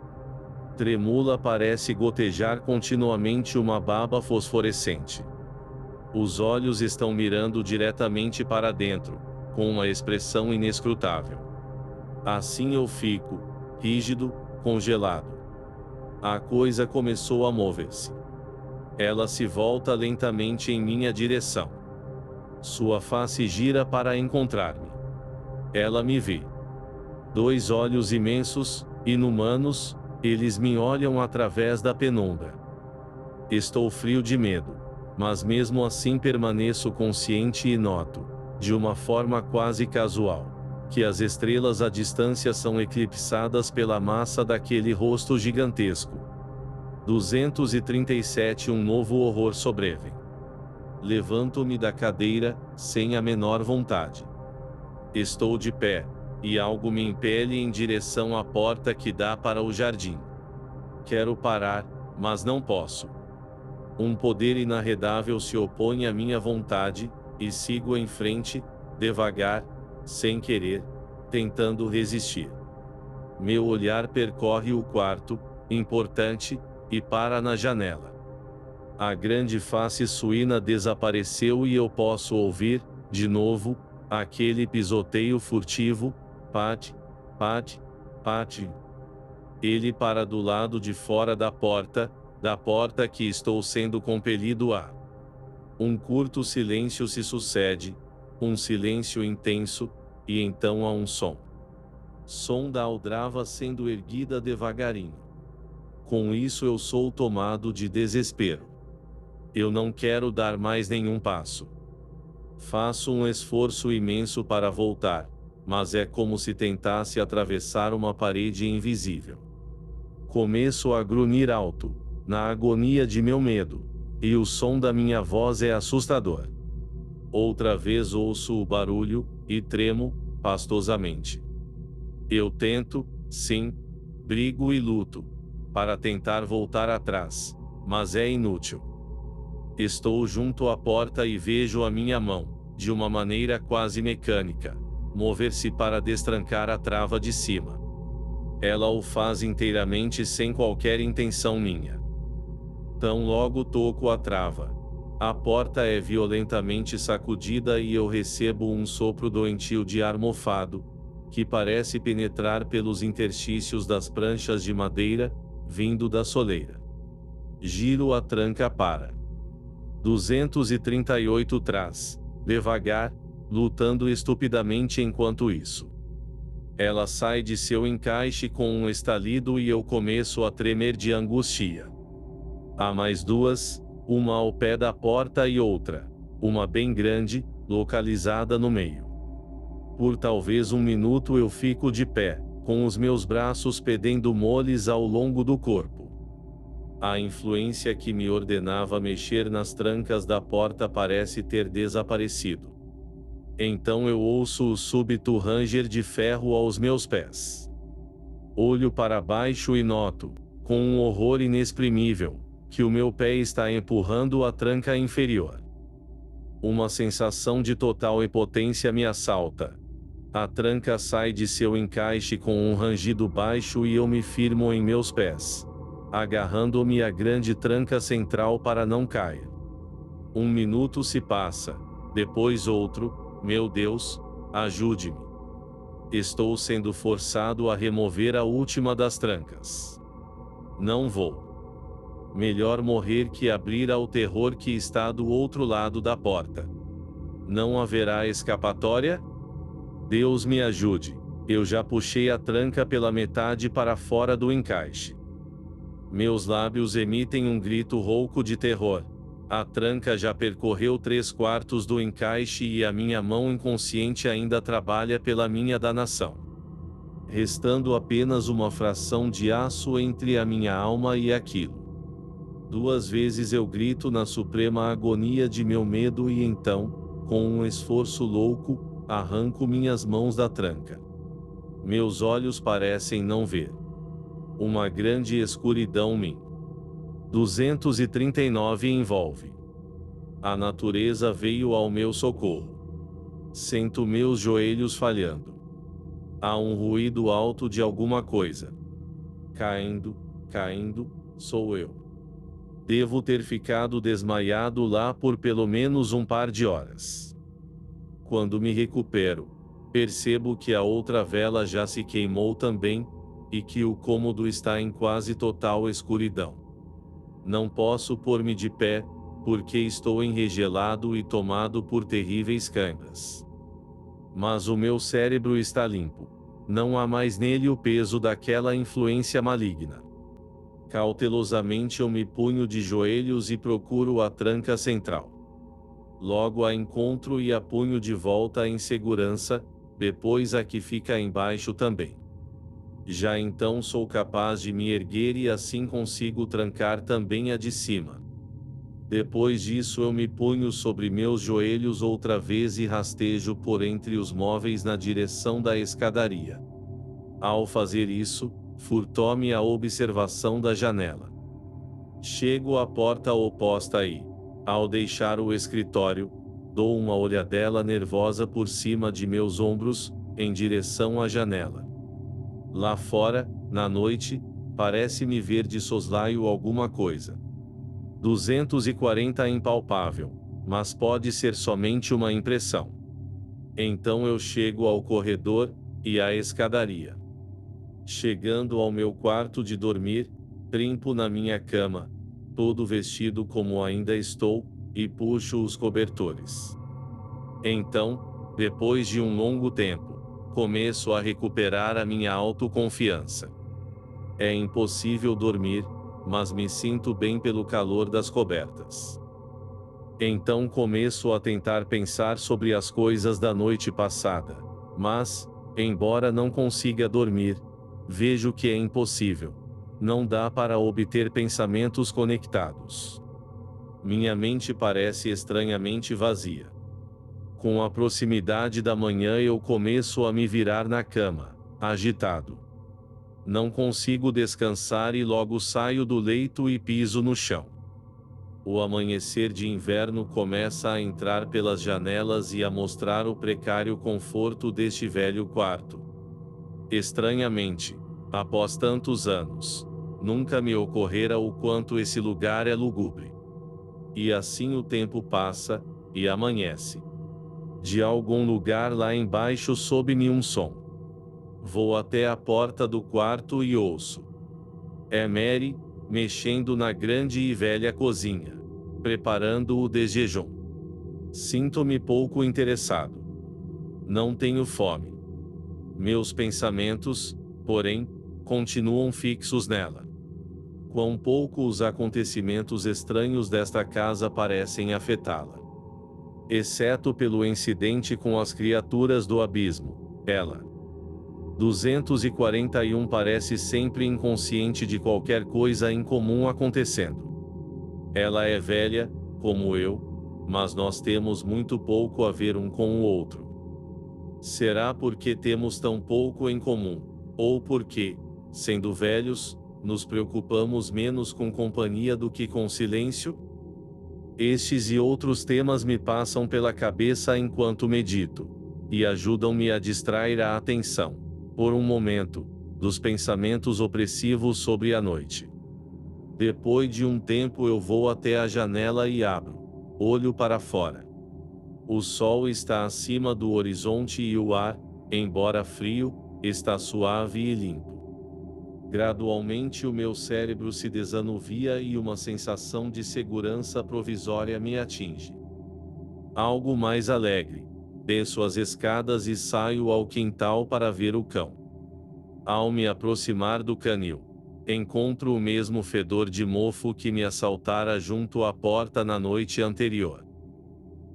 tremula parece gotejar continuamente uma baba fosforescente. Os olhos estão mirando diretamente para dentro, com uma expressão inescrutável. Assim eu fico, rígido, congelado. A coisa começou a mover-se. Ela se volta lentamente em minha direção. Sua face gira para encontrar-me. Ela me vê. 2 olhos imensos, inumanos, eles me olham através da penumbra. Estou frio de medo, mas mesmo assim permaneço consciente e noto, de uma forma quase casual, que as estrelas à distância são eclipsadas pela massa daquele rosto gigantesco. 237 Um novo horror sobrevém. Levanto-me da cadeira, sem a menor vontade. Estou de pé, e algo me impele em direção à porta que dá para o jardim. Quero parar, mas não posso. Um poder inarredável se opõe à minha vontade, e sigo em frente, devagar, sem querer, tentando resistir. Meu olhar percorre o quarto, importante, e para na janela. A grande face suína desapareceu e eu posso ouvir, de novo, aquele pisoteio furtivo, pat, pat, pat. Ele para do lado de fora da porta que estou sendo compelido a. Um curto silêncio se sucede, um silêncio intenso, e então há um som. Som da aldrava sendo erguida devagarinho. Com isso eu sou tomado de desespero. Eu não quero dar mais nenhum passo. Faço um esforço imenso para voltar, mas é como se tentasse atravessar uma parede invisível. Começo a grunhir alto, na agonia de meu medo, e o som da minha voz é assustador. Outra vez ouço o barulho, e tremo, pastosamente. Eu tento, sim, brigo e luto, para tentar voltar atrás, mas é inútil. Estou junto à porta e vejo a minha mão, de uma maneira quase mecânica, mover-se para destrancar a trava de cima. Ela o faz inteiramente sem qualquer intenção minha. Tão logo toco a trava, a porta é violentamente sacudida e eu recebo um sopro doentio de ar mofado, que parece penetrar pelos interstícios das pranchas de madeira, vindo da soleira. Giro a tranca para 238 trás, devagar, lutando estupidamente enquanto isso. Ela sai de seu encaixe com um estalido e eu começo a tremer de angústia. Há mais 2, uma ao pé da porta e outra, uma bem grande, localizada no meio. Por talvez 1 minuto eu fico de pé, com os meus braços pendendo moles ao longo do corpo. A influência que me ordenava mexer nas trancas da porta parece ter desaparecido. Então eu ouço o súbito ranger de ferro aos meus pés. Olho para baixo e noto, com um horror inexprimível, que o meu pé está empurrando a tranca inferior. Uma sensação de total impotência me assalta. A tranca sai de seu encaixe com um rangido baixo e eu me firmo em meus pés, agarrando-me à grande tranca central para não cair. 1 minuto se passa, depois outro. Meu Deus, ajude-me. Estou sendo forçado a remover a última das trancas. Não vou. Melhor morrer que abrir ao terror que está do outro lado da porta. Não haverá escapatória? Deus me ajude. Eu já puxei a tranca pela metade para fora do encaixe. Meus lábios emitem um grito rouco de terror. A tranca já percorreu 3/4 do encaixe e a minha mão inconsciente ainda trabalha pela minha danação. Restando apenas uma fração de aço entre a minha alma e aquilo. 2 vezes eu grito na suprema agonia de meu medo e então, com um esforço louco, arranco minhas mãos da tranca. Meus olhos parecem não ver. Uma grande escuridão me 239 envolve. A natureza veio ao meu socorro. Sinto meus joelhos falhando. Há um ruído alto de alguma coisa. Caindo, caindo, sou eu. Devo ter ficado desmaiado lá por pelo menos um par de horas. Quando me recupero, percebo que a outra vela já se queimou também, e que o cômodo está em quase total escuridão. Não posso pôr-me de pé, porque estou enregelado e tomado por terríveis câimbras. Mas o meu cérebro está limpo. Não há mais nele o peso daquela influência maligna. Cautelosamente eu me punho de joelhos e procuro a tranca central. Logo a encontro e a punho de volta em segurança, depois a que fica embaixo também. Já então sou capaz de me erguer e assim consigo trancar também a de cima. Depois disso eu me punho sobre meus joelhos outra vez e rastejo por entre os móveis na direção da escadaria. Ao fazer isso, furtou-me a observação da janela. Chego à porta oposta e, ao deixar o escritório, dou uma olhadela nervosa por cima de meus ombros, em direção à janela. Lá fora, na noite, parece-me ver de soslaio alguma coisa. 240 é impalpável, mas pode ser somente uma impressão. Então eu chego ao corredor e à escadaria. Chegando ao meu quarto de dormir, trimpo na minha cama, todo vestido como ainda estou, e puxo os cobertores. Então, depois de um longo tempo, começo a recuperar a minha autoconfiança. É impossível dormir, mas me sinto bem pelo calor das cobertas. Então começo a tentar pensar sobre as coisas da noite passada, mas, embora não consiga dormir, vejo que é impossível. Não dá para obter pensamentos conectados. Minha mente parece estranhamente vazia. Com a proximidade da manhã eu começo a me virar na cama, agitado. Não consigo descansar e logo saio do leito e piso no chão. O amanhecer de inverno começa a entrar pelas janelas e a mostrar o precário conforto deste velho quarto. Estranhamente, após tantos anos, nunca me ocorrera o quanto esse lugar é lúgubre. E assim o tempo passa, e amanhece. De algum lugar lá embaixo sobe-me um som. Vou até a porta do quarto e ouço. É Mary, mexendo na grande e velha cozinha, preparando o desjejum. Sinto-me pouco interessado. Não tenho fome. Meus pensamentos, porém, continuam fixos nela. Quão pouco os acontecimentos estranhos desta casa parecem afetá-la. Exceto pelo incidente com as criaturas do abismo, ela. 241 parece sempre inconsciente de qualquer coisa incomum acontecendo. Ela é velha, como eu, mas nós temos muito pouco a ver um com o outro. Será porque temos tão pouco em comum, ou porque, sendo velhos, nos preocupamos menos com companhia do que com silêncio? Estes e outros temas me passam pela cabeça enquanto medito, e ajudam-me a distrair a atenção, por um momento, dos pensamentos opressivos sobre a noite. Depois de um tempo eu vou até a janela e abro, olho para fora. O sol está acima do horizonte e o ar, embora frio, está suave e limpo. Gradualmente o meu cérebro se desanuvia e uma sensação de segurança provisória me atinge. Algo mais alegre. Desço as escadas e saio ao quintal para ver o cão. Ao me aproximar do canil, encontro o mesmo fedor de mofo que me assaltara junto à porta na noite anterior.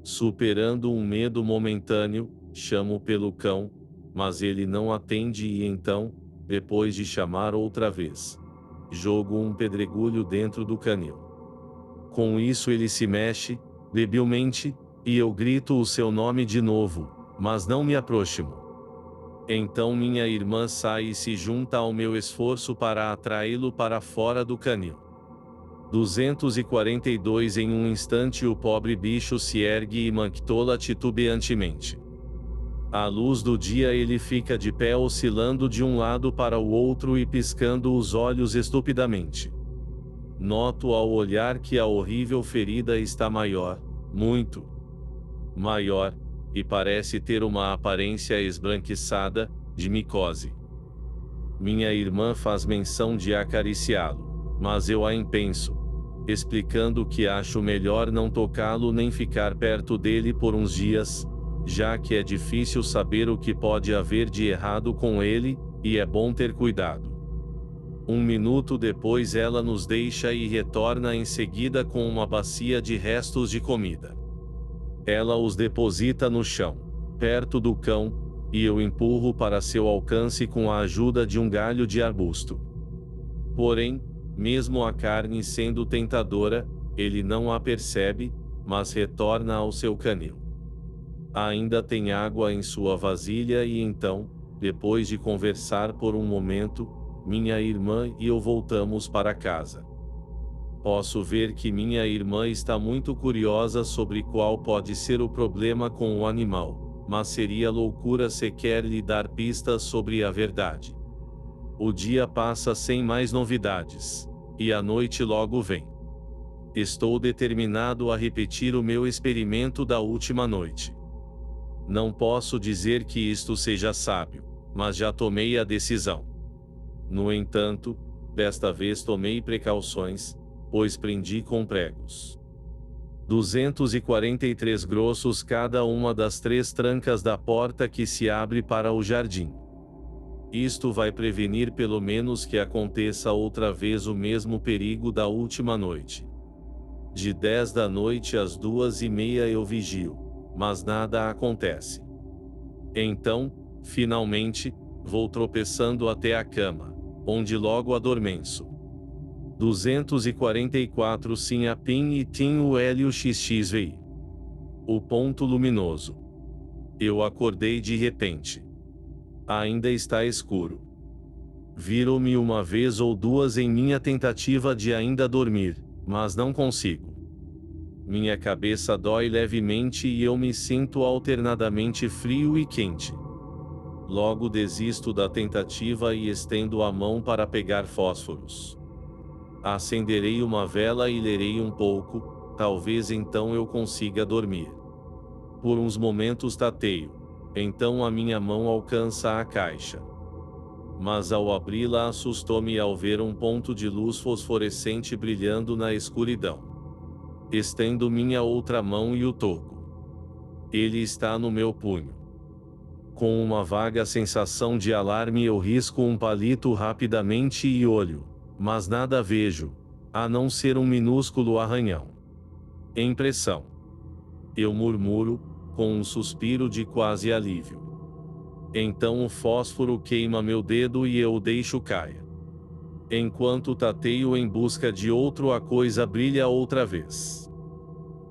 Superando um medo momentâneo, chamo pelo cão, mas ele não atende e então, depois de chamar outra vez, jogo um pedregulho dentro do canil. Com isso ele se mexe, debilmente, e eu grito o seu nome de novo, mas não me aproximo. Então minha irmã sai e se junta ao meu esforço para atraí-lo para fora do canil. 242 Em um instante o pobre bicho se ergue e manctola titubeantemente. À luz do dia ele fica de pé oscilando de um lado para o outro e piscando os olhos estupidamente. Noto ao olhar que a horrível ferida está maior, muito maior, e parece ter uma aparência esbranquiçada, de micose. Minha irmã faz menção de acariciá-lo, mas eu a impenso, explicando que acho melhor não tocá-lo nem ficar perto dele por uns dias, já que é difícil saber o que pode haver de errado com ele, e é bom ter cuidado. Um minuto depois ela nos deixa e retorna em seguida com uma bacia de restos de comida. Ela os deposita no chão, perto do cão, e eu empurro para seu alcance com a ajuda de um galho de arbusto. Porém, mesmo a carne sendo tentadora, ele não a percebe, mas retorna ao seu canil. Ainda tem água em sua vasilha e então, depois de conversar por um momento, minha irmã e eu voltamos para casa. Posso ver que minha irmã está muito curiosa sobre qual pode ser o problema com o animal, mas seria loucura sequer lhe dar pistas sobre a verdade. O dia passa sem mais novidades, e a noite logo vem. Estou determinado a repetir o meu experimento da última noite. Não posso dizer que isto seja sábio, mas já tomei a decisão. No entanto, desta vez tomei precauções, pois prendi com pregos 243 grossos cada uma das 3 trancas da porta que se abre para o jardim. Isto vai prevenir pelo menos que aconteça outra vez o mesmo perigo da última noite. De 10 da noite às 2:30 eu vigio, mas nada acontece. Então, finalmente, vou tropeçando até a cama, onde logo adormeço. 244 Sim a PIN e TIM o Hélio XXVI. O ponto luminoso. Eu acordei de repente. Ainda está escuro. Viro-me uma vez ou duas em minha tentativa de ainda dormir, mas não consigo. Minha cabeça dói levemente e eu me sinto alternadamente frio e quente. Logo desisto da tentativa e estendo a mão para pegar fósforos. Acenderei uma vela e lerei um pouco, talvez então eu consiga dormir. Por uns momentos tateio, então a minha mão alcança a caixa. Mas ao abri-la assustou-me ao ver um ponto de luz fosforescente brilhando na escuridão. Estendo minha outra mão e o toco. Ele está no meu punho. Com uma vaga sensação de alarme eu risco um palito rapidamente e olho, mas nada vejo, a não ser um minúsculo arranhão. Impressão. Eu murmuro, com um suspiro de quase alívio. Então o fósforo queima meu dedo e eu o deixo cair. Enquanto tateio em busca de outro, a coisa brilha outra vez.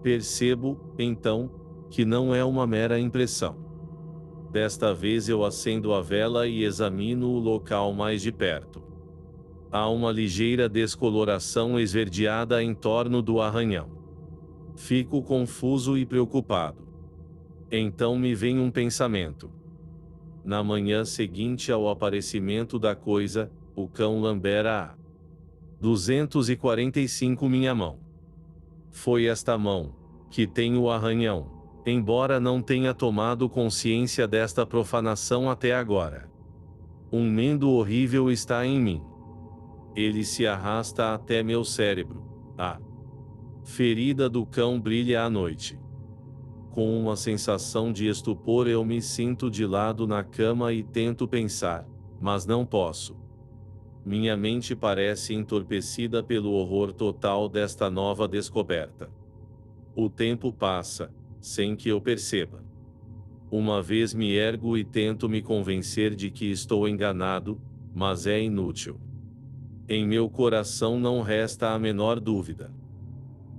Percebo, então, que não é uma mera impressão. Desta vez eu acendo a vela e examino o local mais de perto. Há uma ligeira descoloração esverdeada em torno do arranhão. Fico confuso e preocupado. Então me vem um pensamento. Na manhã seguinte ao aparecimento da coisa, o cão lambera a 245 minha mão. Foi esta mão que tem o arranhão, embora não tenha tomado consciência desta profanação até agora. Um medo horrível está em mim. Ele se arrasta até meu cérebro. A ferida do cão brilha à noite. Com uma sensação de estupor eu me sinto de lado na cama e tento pensar, mas não posso. Minha mente parece entorpecida pelo horror total desta nova descoberta. O tempo passa, sem que eu perceba. Uma vez me ergo e tento me convencer de que estou enganado, mas é inútil. Em meu coração não resta a menor dúvida.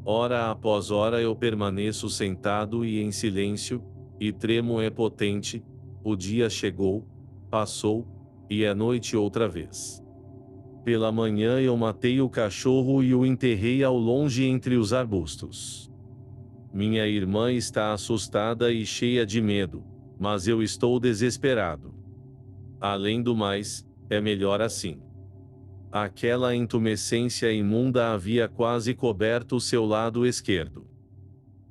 Hora após hora eu permaneço sentado e em silêncio, e tremo é potente. O dia chegou, passou, e é noite outra vez. Pela manhã eu matei o cachorro e o enterrei ao longe entre os arbustos. Minha irmã está assustada e cheia de medo, mas eu estou desesperado. Além do mais, é melhor assim. Aquela intumescência imunda havia quase coberto o seu lado esquerdo.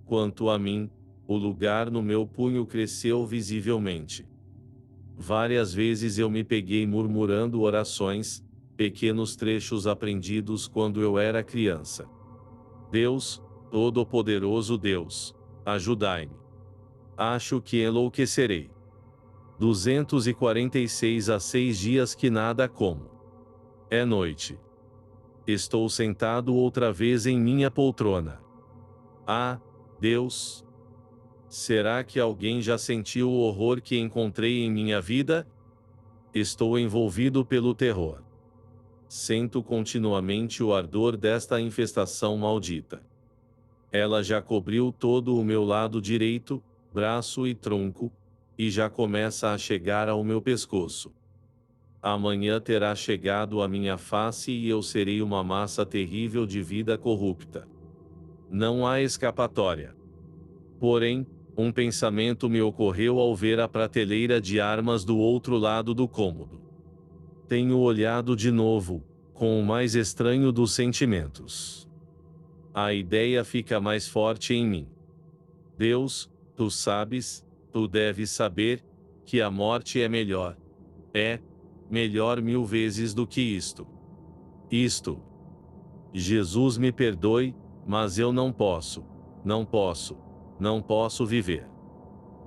Quanto a mim, o lugar no meu punho cresceu visivelmente. Várias vezes eu me peguei murmurando orações, pequenos trechos aprendidos quando eu era criança. Deus, Todo-Poderoso Deus, ajudai-me. Acho que enlouquecerei. 246 a 6 dias que nada como. É noite. Estou sentado outra vez em minha poltrona. Ah, Deus! Será que alguém já sentiu o horror que encontrei em minha vida? Estou envolvido pelo terror. Sinto continuamente o ardor desta infestação maldita. Ela já cobriu todo o meu lado direito, braço e tronco, e já começa a chegar ao meu pescoço. Amanhã terá chegado à minha face e eu serei uma massa terrível de vida corrupta. Não há escapatória. Porém, um pensamento me ocorreu ao ver a prateleira de armas do outro lado do cômodo. Tenho olhado de novo, com o mais estranho dos sentimentos. A ideia fica mais forte em mim. Deus, tu sabes, tu deves saber, que a morte é melhor. É, melhor 1000 vezes do que isto. Isto. Jesus me perdoe, mas eu não posso viver.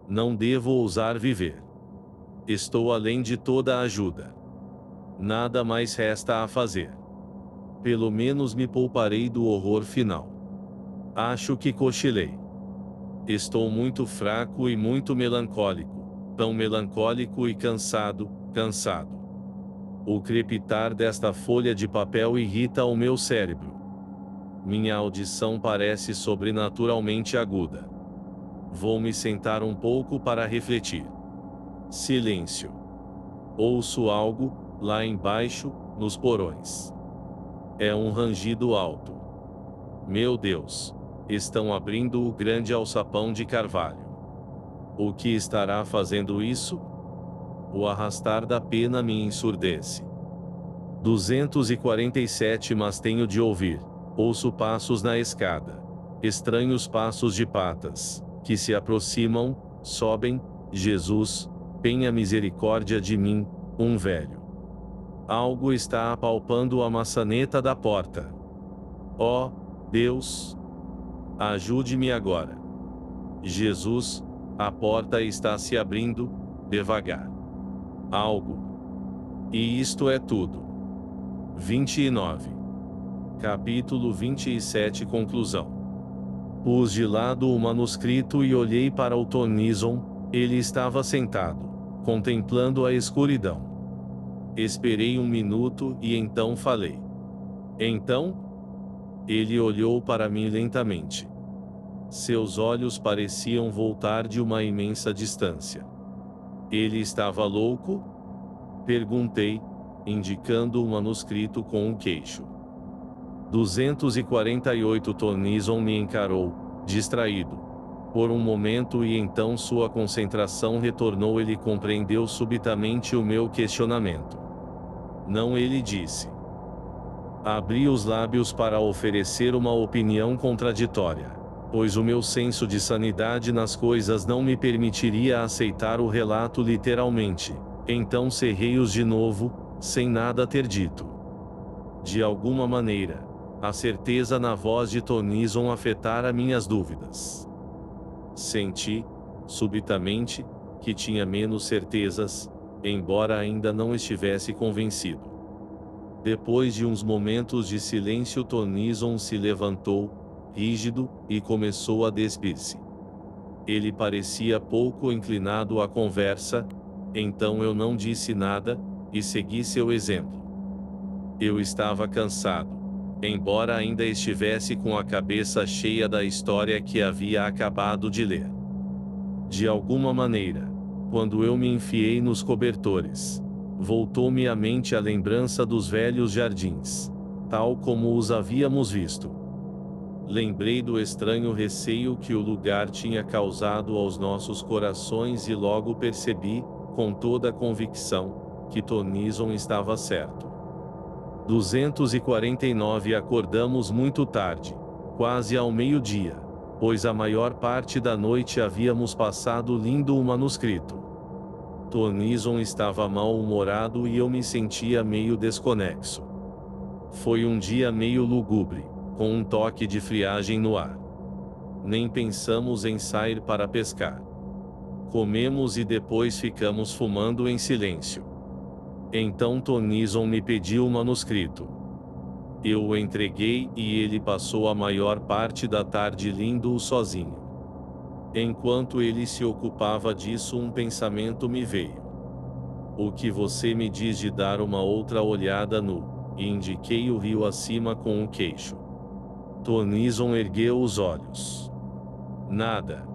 Não devo ousar viver. Estou além de toda ajuda. Nada mais resta a fazer. Pelo menos me pouparei do horror final. Acho que cochilei. Estou muito fraco e muito melancólico, tão melancólico e cansado. O crepitar desta folha de papel irrita o meu cérebro. Minha audição parece sobrenaturalmente aguda. Vou me sentar um pouco para refletir. Silêncio. Ouço algo, lá embaixo, nos porões. É um rangido alto. Meu Deus! Estão abrindo o grande alçapão de carvalho. O que estará fazendo isso? O arrastar da pena me ensurdece. 247 Mas tenho de ouvir. Ouço passos na escada. Estranhos passos de patas, que se aproximam, sobem. Jesus, tenha misericórdia de mim, um velho. Algo está apalpando a maçaneta da porta. Oh, Deus! Ajude-me agora. Jesus, a porta está se abrindo, devagar. Algo. E isto é tudo. 29. Capítulo 27 Conclusão. Pus de lado o manuscrito e olhei para o Tonison. Ele estava sentado, contemplando a escuridão. Esperei um minuto e então falei. Então? Ele olhou para mim lentamente. Seus olhos pareciam voltar de uma imensa distância. Ele estava louco? Perguntei, indicando o manuscrito com o queixo. 248 Tonison me encarou, distraído. Por um momento e então sua concentração retornou. Ele compreendeu subitamente o meu questionamento. Não, ele disse. Abri os lábios para oferecer uma opinião contraditória, pois o meu senso de sanidade nas coisas não me permitiria aceitar o relato literalmente. Então cerrei-os de novo, sem nada ter dito. De alguma maneira, a certeza na voz de Tonison afetara minhas dúvidas. Senti, subitamente, que tinha menos certezas, embora ainda não estivesse convencido. Depois de uns momentos de silêncio, Tonison se levantou, rígido, e começou a despir-se. Ele parecia pouco inclinado à conversa, então eu não disse nada, e segui seu exemplo. Eu estava cansado, embora ainda estivesse com a cabeça cheia da história que havia acabado de ler. De alguma maneira, quando eu me enfiei nos cobertores, Voltou-me à mente a lembrança dos velhos jardins, tal como os havíamos visto. Lembrei do estranho receio que o lugar tinha causado aos nossos corações e logo percebi, com toda a convicção, que Tonison estava certo. 249 Acordamos muito tarde, quase ao meio-dia, pois a maior parte da noite havíamos passado lendo o manuscrito. Tonison estava mal-humorado e eu me sentia meio desconexo. Foi um dia meio lúgubre, com um toque de friagem no ar. Nem pensamos em sair para pescar. Comemos e depois ficamos fumando em silêncio. Então Tonison me pediu o manuscrito. Eu o entreguei e ele passou a maior parte da tarde lendo-o sozinho. Enquanto ele se ocupava disso, um pensamento me veio. O que você me diz de dar uma outra olhada no... E indiquei o rio acima com o queixo. Tonison ergueu os olhos. Nada.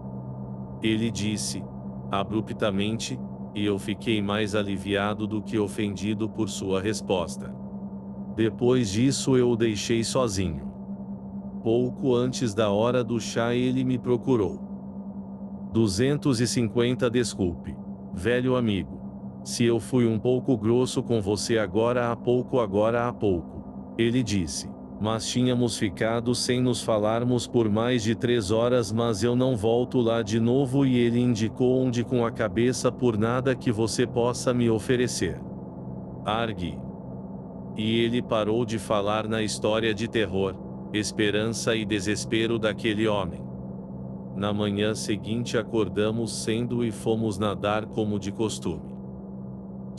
Ele disse, abruptamente, e eu fiquei mais aliviado do que ofendido por sua resposta. Depois disso eu o deixei sozinho. Pouco antes da hora do chá ele me procurou. 250 Desculpe, velho amigo. Se eu fui um pouco grosso com você agora há pouco, ele disse. Mas tínhamos ficado sem nos falarmos por mais de 3 horas, mas eu não volto lá de novo e ele indicou onde com a cabeça por nada que você possa me oferecer. Argue. E ele parou de falar na história de terror, esperança e desespero daquele homem. Na manhã seguinte acordamos cedo e fomos nadar como de costume.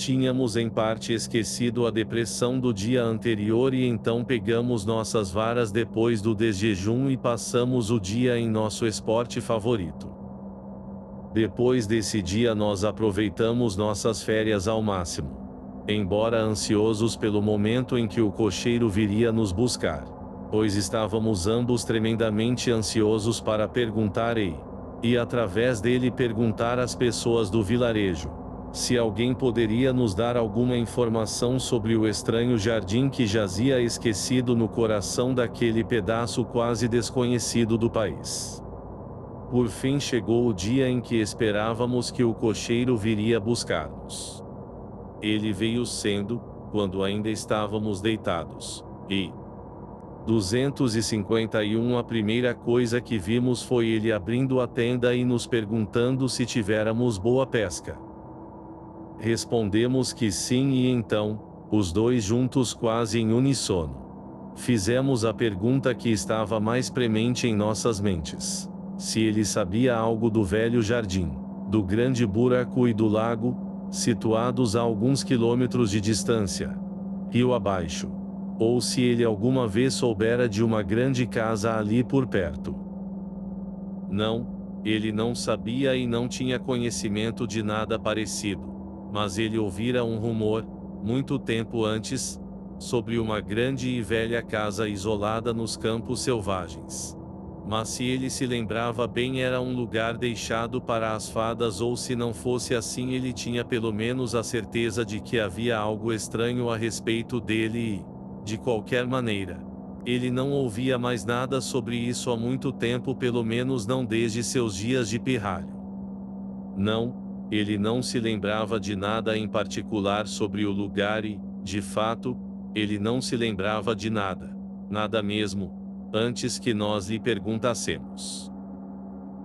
Tínhamos em parte esquecido a depressão do dia anterior e então pegamos nossas varas depois do desjejum e passamos o dia em nosso esporte favorito. Depois desse dia nós aproveitamos nossas férias ao máximo. Embora ansiosos pelo momento em que o cocheiro viria nos buscar. Pois estávamos ambos tremendamente ansiosos para perguntar e através dele perguntar às pessoas do vilarejo. Se alguém poderia nos dar alguma informação sobre o estranho jardim que jazia esquecido no coração daquele pedaço quase desconhecido do país. Por fim chegou o dia em que esperávamos que o cocheiro viria buscar-nos. Ele veio cedo, quando ainda estávamos deitados, e 251 A primeira coisa que vimos foi ele abrindo a tenda e nos perguntando se tivéramos boa pesca. Respondemos que sim e então, os dois juntos quase em uníssono. Fizemos a pergunta que estava mais premente em nossas mentes. Se ele sabia algo do velho jardim, do grande buraco e do lago, situados a alguns quilômetros de distância, rio abaixo. Ou se ele alguma vez soubera de uma grande casa ali por perto. Não, ele não sabia e não tinha conhecimento de nada parecido. Mas ele ouvira um rumor, muito tempo antes, sobre uma grande e velha casa isolada nos campos selvagens. Mas se ele se lembrava bem, era um lugar deixado para as fadas, ou se não fosse assim, ele tinha pelo menos a certeza de que havia algo estranho a respeito dele e, de qualquer maneira, ele não ouvia mais nada sobre isso há muito tempo, pelo menos não desde seus dias de pirralho. Não. Ele não se lembrava de nada em particular sobre o lugar e, de fato, ele não se lembrava de nada, nada mesmo, antes que nós lhe perguntássemos.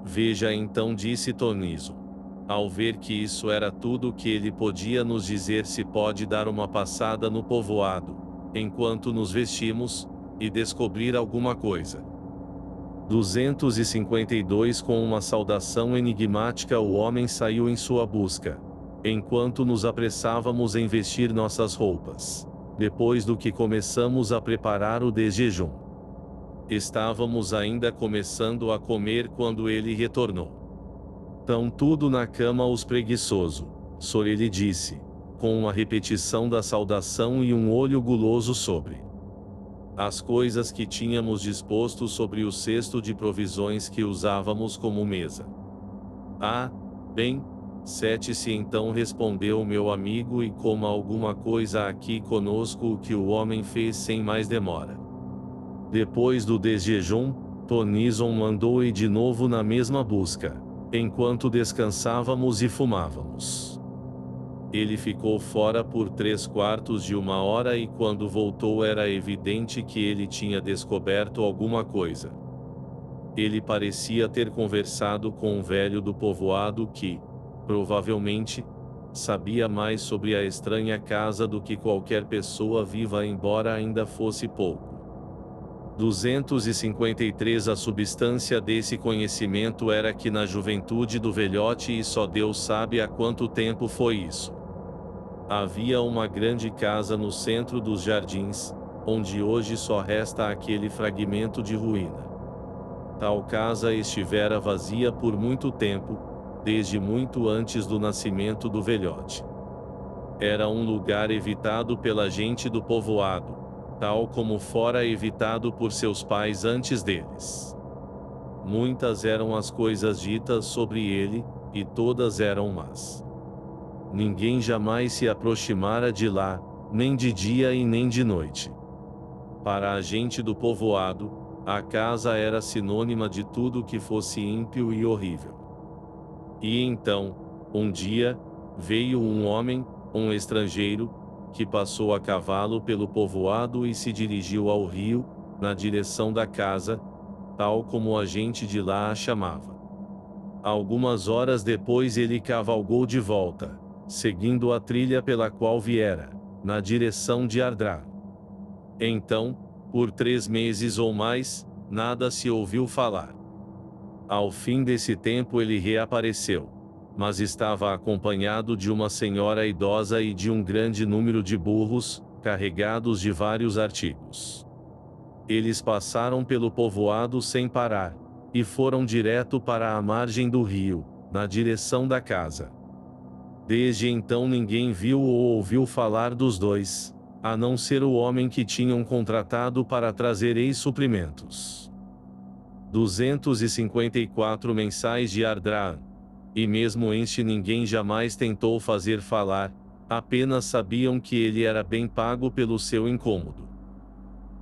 Veja então, disse Tonison. Ao ver que isso era tudo o que ele podia nos dizer, se pode dar uma passada no povoado, enquanto nos vestimos, e descobrir alguma coisa. 252 Com uma saudação enigmática o homem saiu em sua busca. Enquanto nos apressávamos em vestir nossas roupas. Depois do que começamos a preparar o desjejum. Estávamos ainda começando a comer quando ele retornou. Tão tudo na cama os preguiçoso, Sor, ele disse, com uma repetição da saudação e um olho guloso sobre as coisas que tínhamos disposto sobre o cesto de provisões que usávamos como mesa. Ah, bem, Sete-se então respondeu meu amigo e coma alguma coisa aqui conosco o que o homem fez sem mais demora. Depois do desjejum, Tonison mandou ir de novo na mesma busca, enquanto descansávamos e fumávamos. Ele ficou fora por 3/4 e quando voltou era evidente que ele tinha descoberto alguma coisa. Ele parecia ter conversado com um velho do povoado que, provavelmente, sabia mais sobre a estranha casa do que qualquer pessoa viva, embora ainda fosse pouco. 253 A substância desse conhecimento era que na juventude do velhote, e só Deus sabe há quanto tempo foi isso, havia uma grande casa no centro dos jardins, onde hoje só resta aquele fragmento de ruína. Tal casa estivera vazia por muito tempo, desde muito antes do nascimento do velhote. Era um lugar evitado pela gente do povoado, tal como fora evitado por seus pais antes deles. Muitas eram as coisas ditas sobre ele, e todas eram más. Ninguém jamais se aproximara de lá, nem de dia e nem de noite. Para a gente do povoado, a casa era sinônima de tudo que fosse ímpio e horrível. E então, um dia, veio um homem, um estrangeiro, que passou a cavalo pelo povoado e se dirigiu ao rio, na direção da casa, tal como a gente de lá a chamava. Algumas horas depois ele cavalgou de volta, seguindo a trilha pela qual viera, na direção de Ardra. Então, por 3 meses ou mais, nada se ouviu falar. Ao fim desse tempo ele reapareceu, mas estava acompanhado de uma senhora idosa e de um grande número de burros, carregados de vários artigos. Eles passaram pelo povoado sem parar, e foram direto para a margem do rio, na direção da casa. Desde então ninguém viu ou ouviu falar dos dois, a não ser o homem que tinham contratado para trazer suprimentos. 254 mensais de Ardra. E mesmo este ninguém jamais tentou fazer falar, apenas sabiam que ele era bem pago pelo seu incômodo.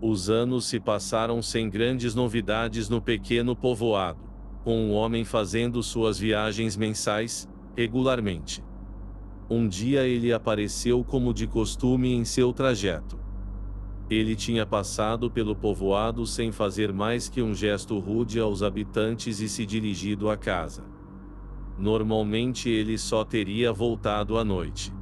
Os anos se passaram sem grandes novidades no pequeno povoado, com o homem fazendo suas viagens mensais, regularmente. Um dia ele apareceu como de costume em seu trajeto. Ele tinha passado pelo povoado sem fazer mais que um gesto rude aos habitantes e se dirigido à casa. Normalmente ele só teria voltado à noite.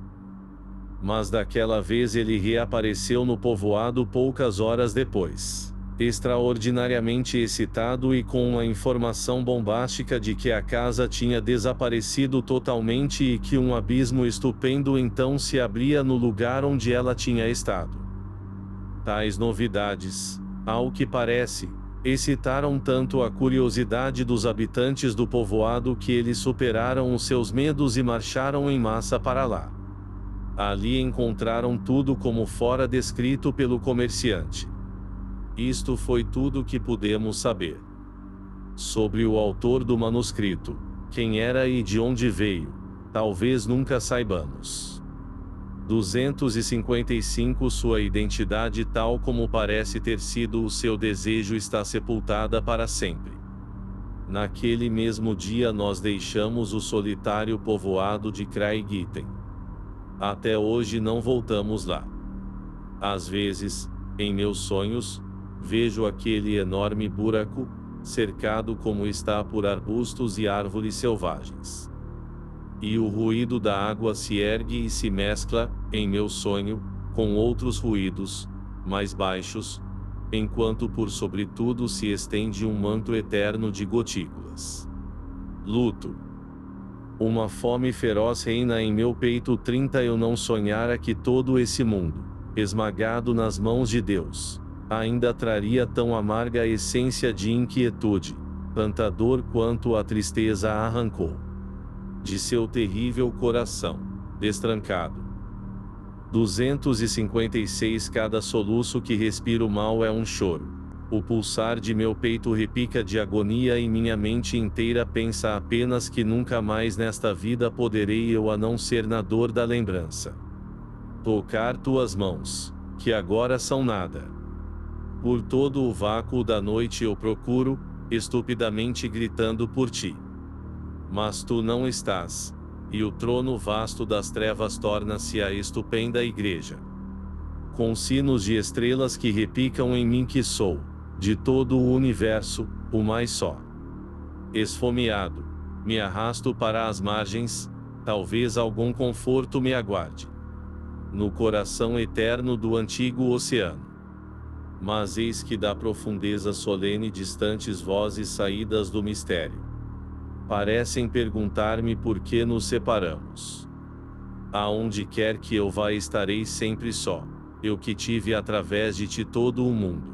Mas daquela vez ele reapareceu no povoado poucas horas depois, extraordinariamente excitado e com uma informação bombástica de que a casa tinha desaparecido totalmente e que um abismo estupendo então se abria no lugar onde ela tinha estado. Tais novidades, ao que parece, excitaram tanto a curiosidade dos habitantes do povoado que eles superaram os seus medos e marcharam em massa para lá. Ali encontraram tudo como fora descrito pelo comerciante. Isto foi tudo que pudemos saber. Sobre o autor do manuscrito, quem era e de onde veio, talvez nunca saibamos. 255 Sua identidade, tal como parece ter sido o seu desejo, está sepultada para sempre. Naquele mesmo dia nós deixamos o solitário povoado de Craigitten. Até hoje não voltamos lá. Às vezes, em meus sonhos, vejo aquele enorme buraco, cercado como está por arbustos e árvores selvagens. E o ruído da água se ergue e se mescla, em meu sonho, com outros ruídos, mais baixos, enquanto por sobre tudo se estende um manto eterno de gotículas. Luto. Uma fome feroz reina em meu peito. Eu não sonhara que todo esse mundo, esmagado nas mãos de Deus, ainda traria tão amarga essência de inquietude, tanta dor quanto a tristeza arrancou de seu terrível coração, destrancado. 256 Cada soluço que respiro mal é um choro. O pulsar de meu peito repica de agonia e minha mente inteira pensa apenas que nunca mais nesta vida poderei eu a não ser na dor da lembrança. Tocar tuas mãos, que agora são nada. Por todo o vácuo da noite eu procuro, estupidamente gritando por ti. Mas tu não estás, e o trono vasto das trevas torna-se a estupenda igreja. Com sinos de estrelas que repicam em mim que sou, de todo o universo, o mais só. Esfomeado, me arrasto para as margens, talvez algum conforto me aguarde. No coração eterno do antigo oceano. Mas eis que da profundeza solene distantes vozes saídas do mistério. Parecem perguntar-me por que nos separamos. Aonde quer que eu vá estarei sempre só, eu que tive através de ti todo o mundo.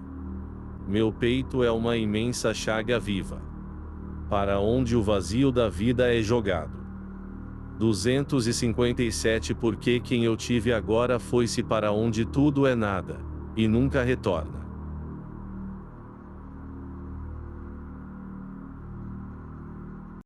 Meu peito é uma imensa chaga viva. Para onde o vazio da vida é jogado. 257 Porque quem eu tive agora foi-se para onde tudo é nada, e nunca retorna.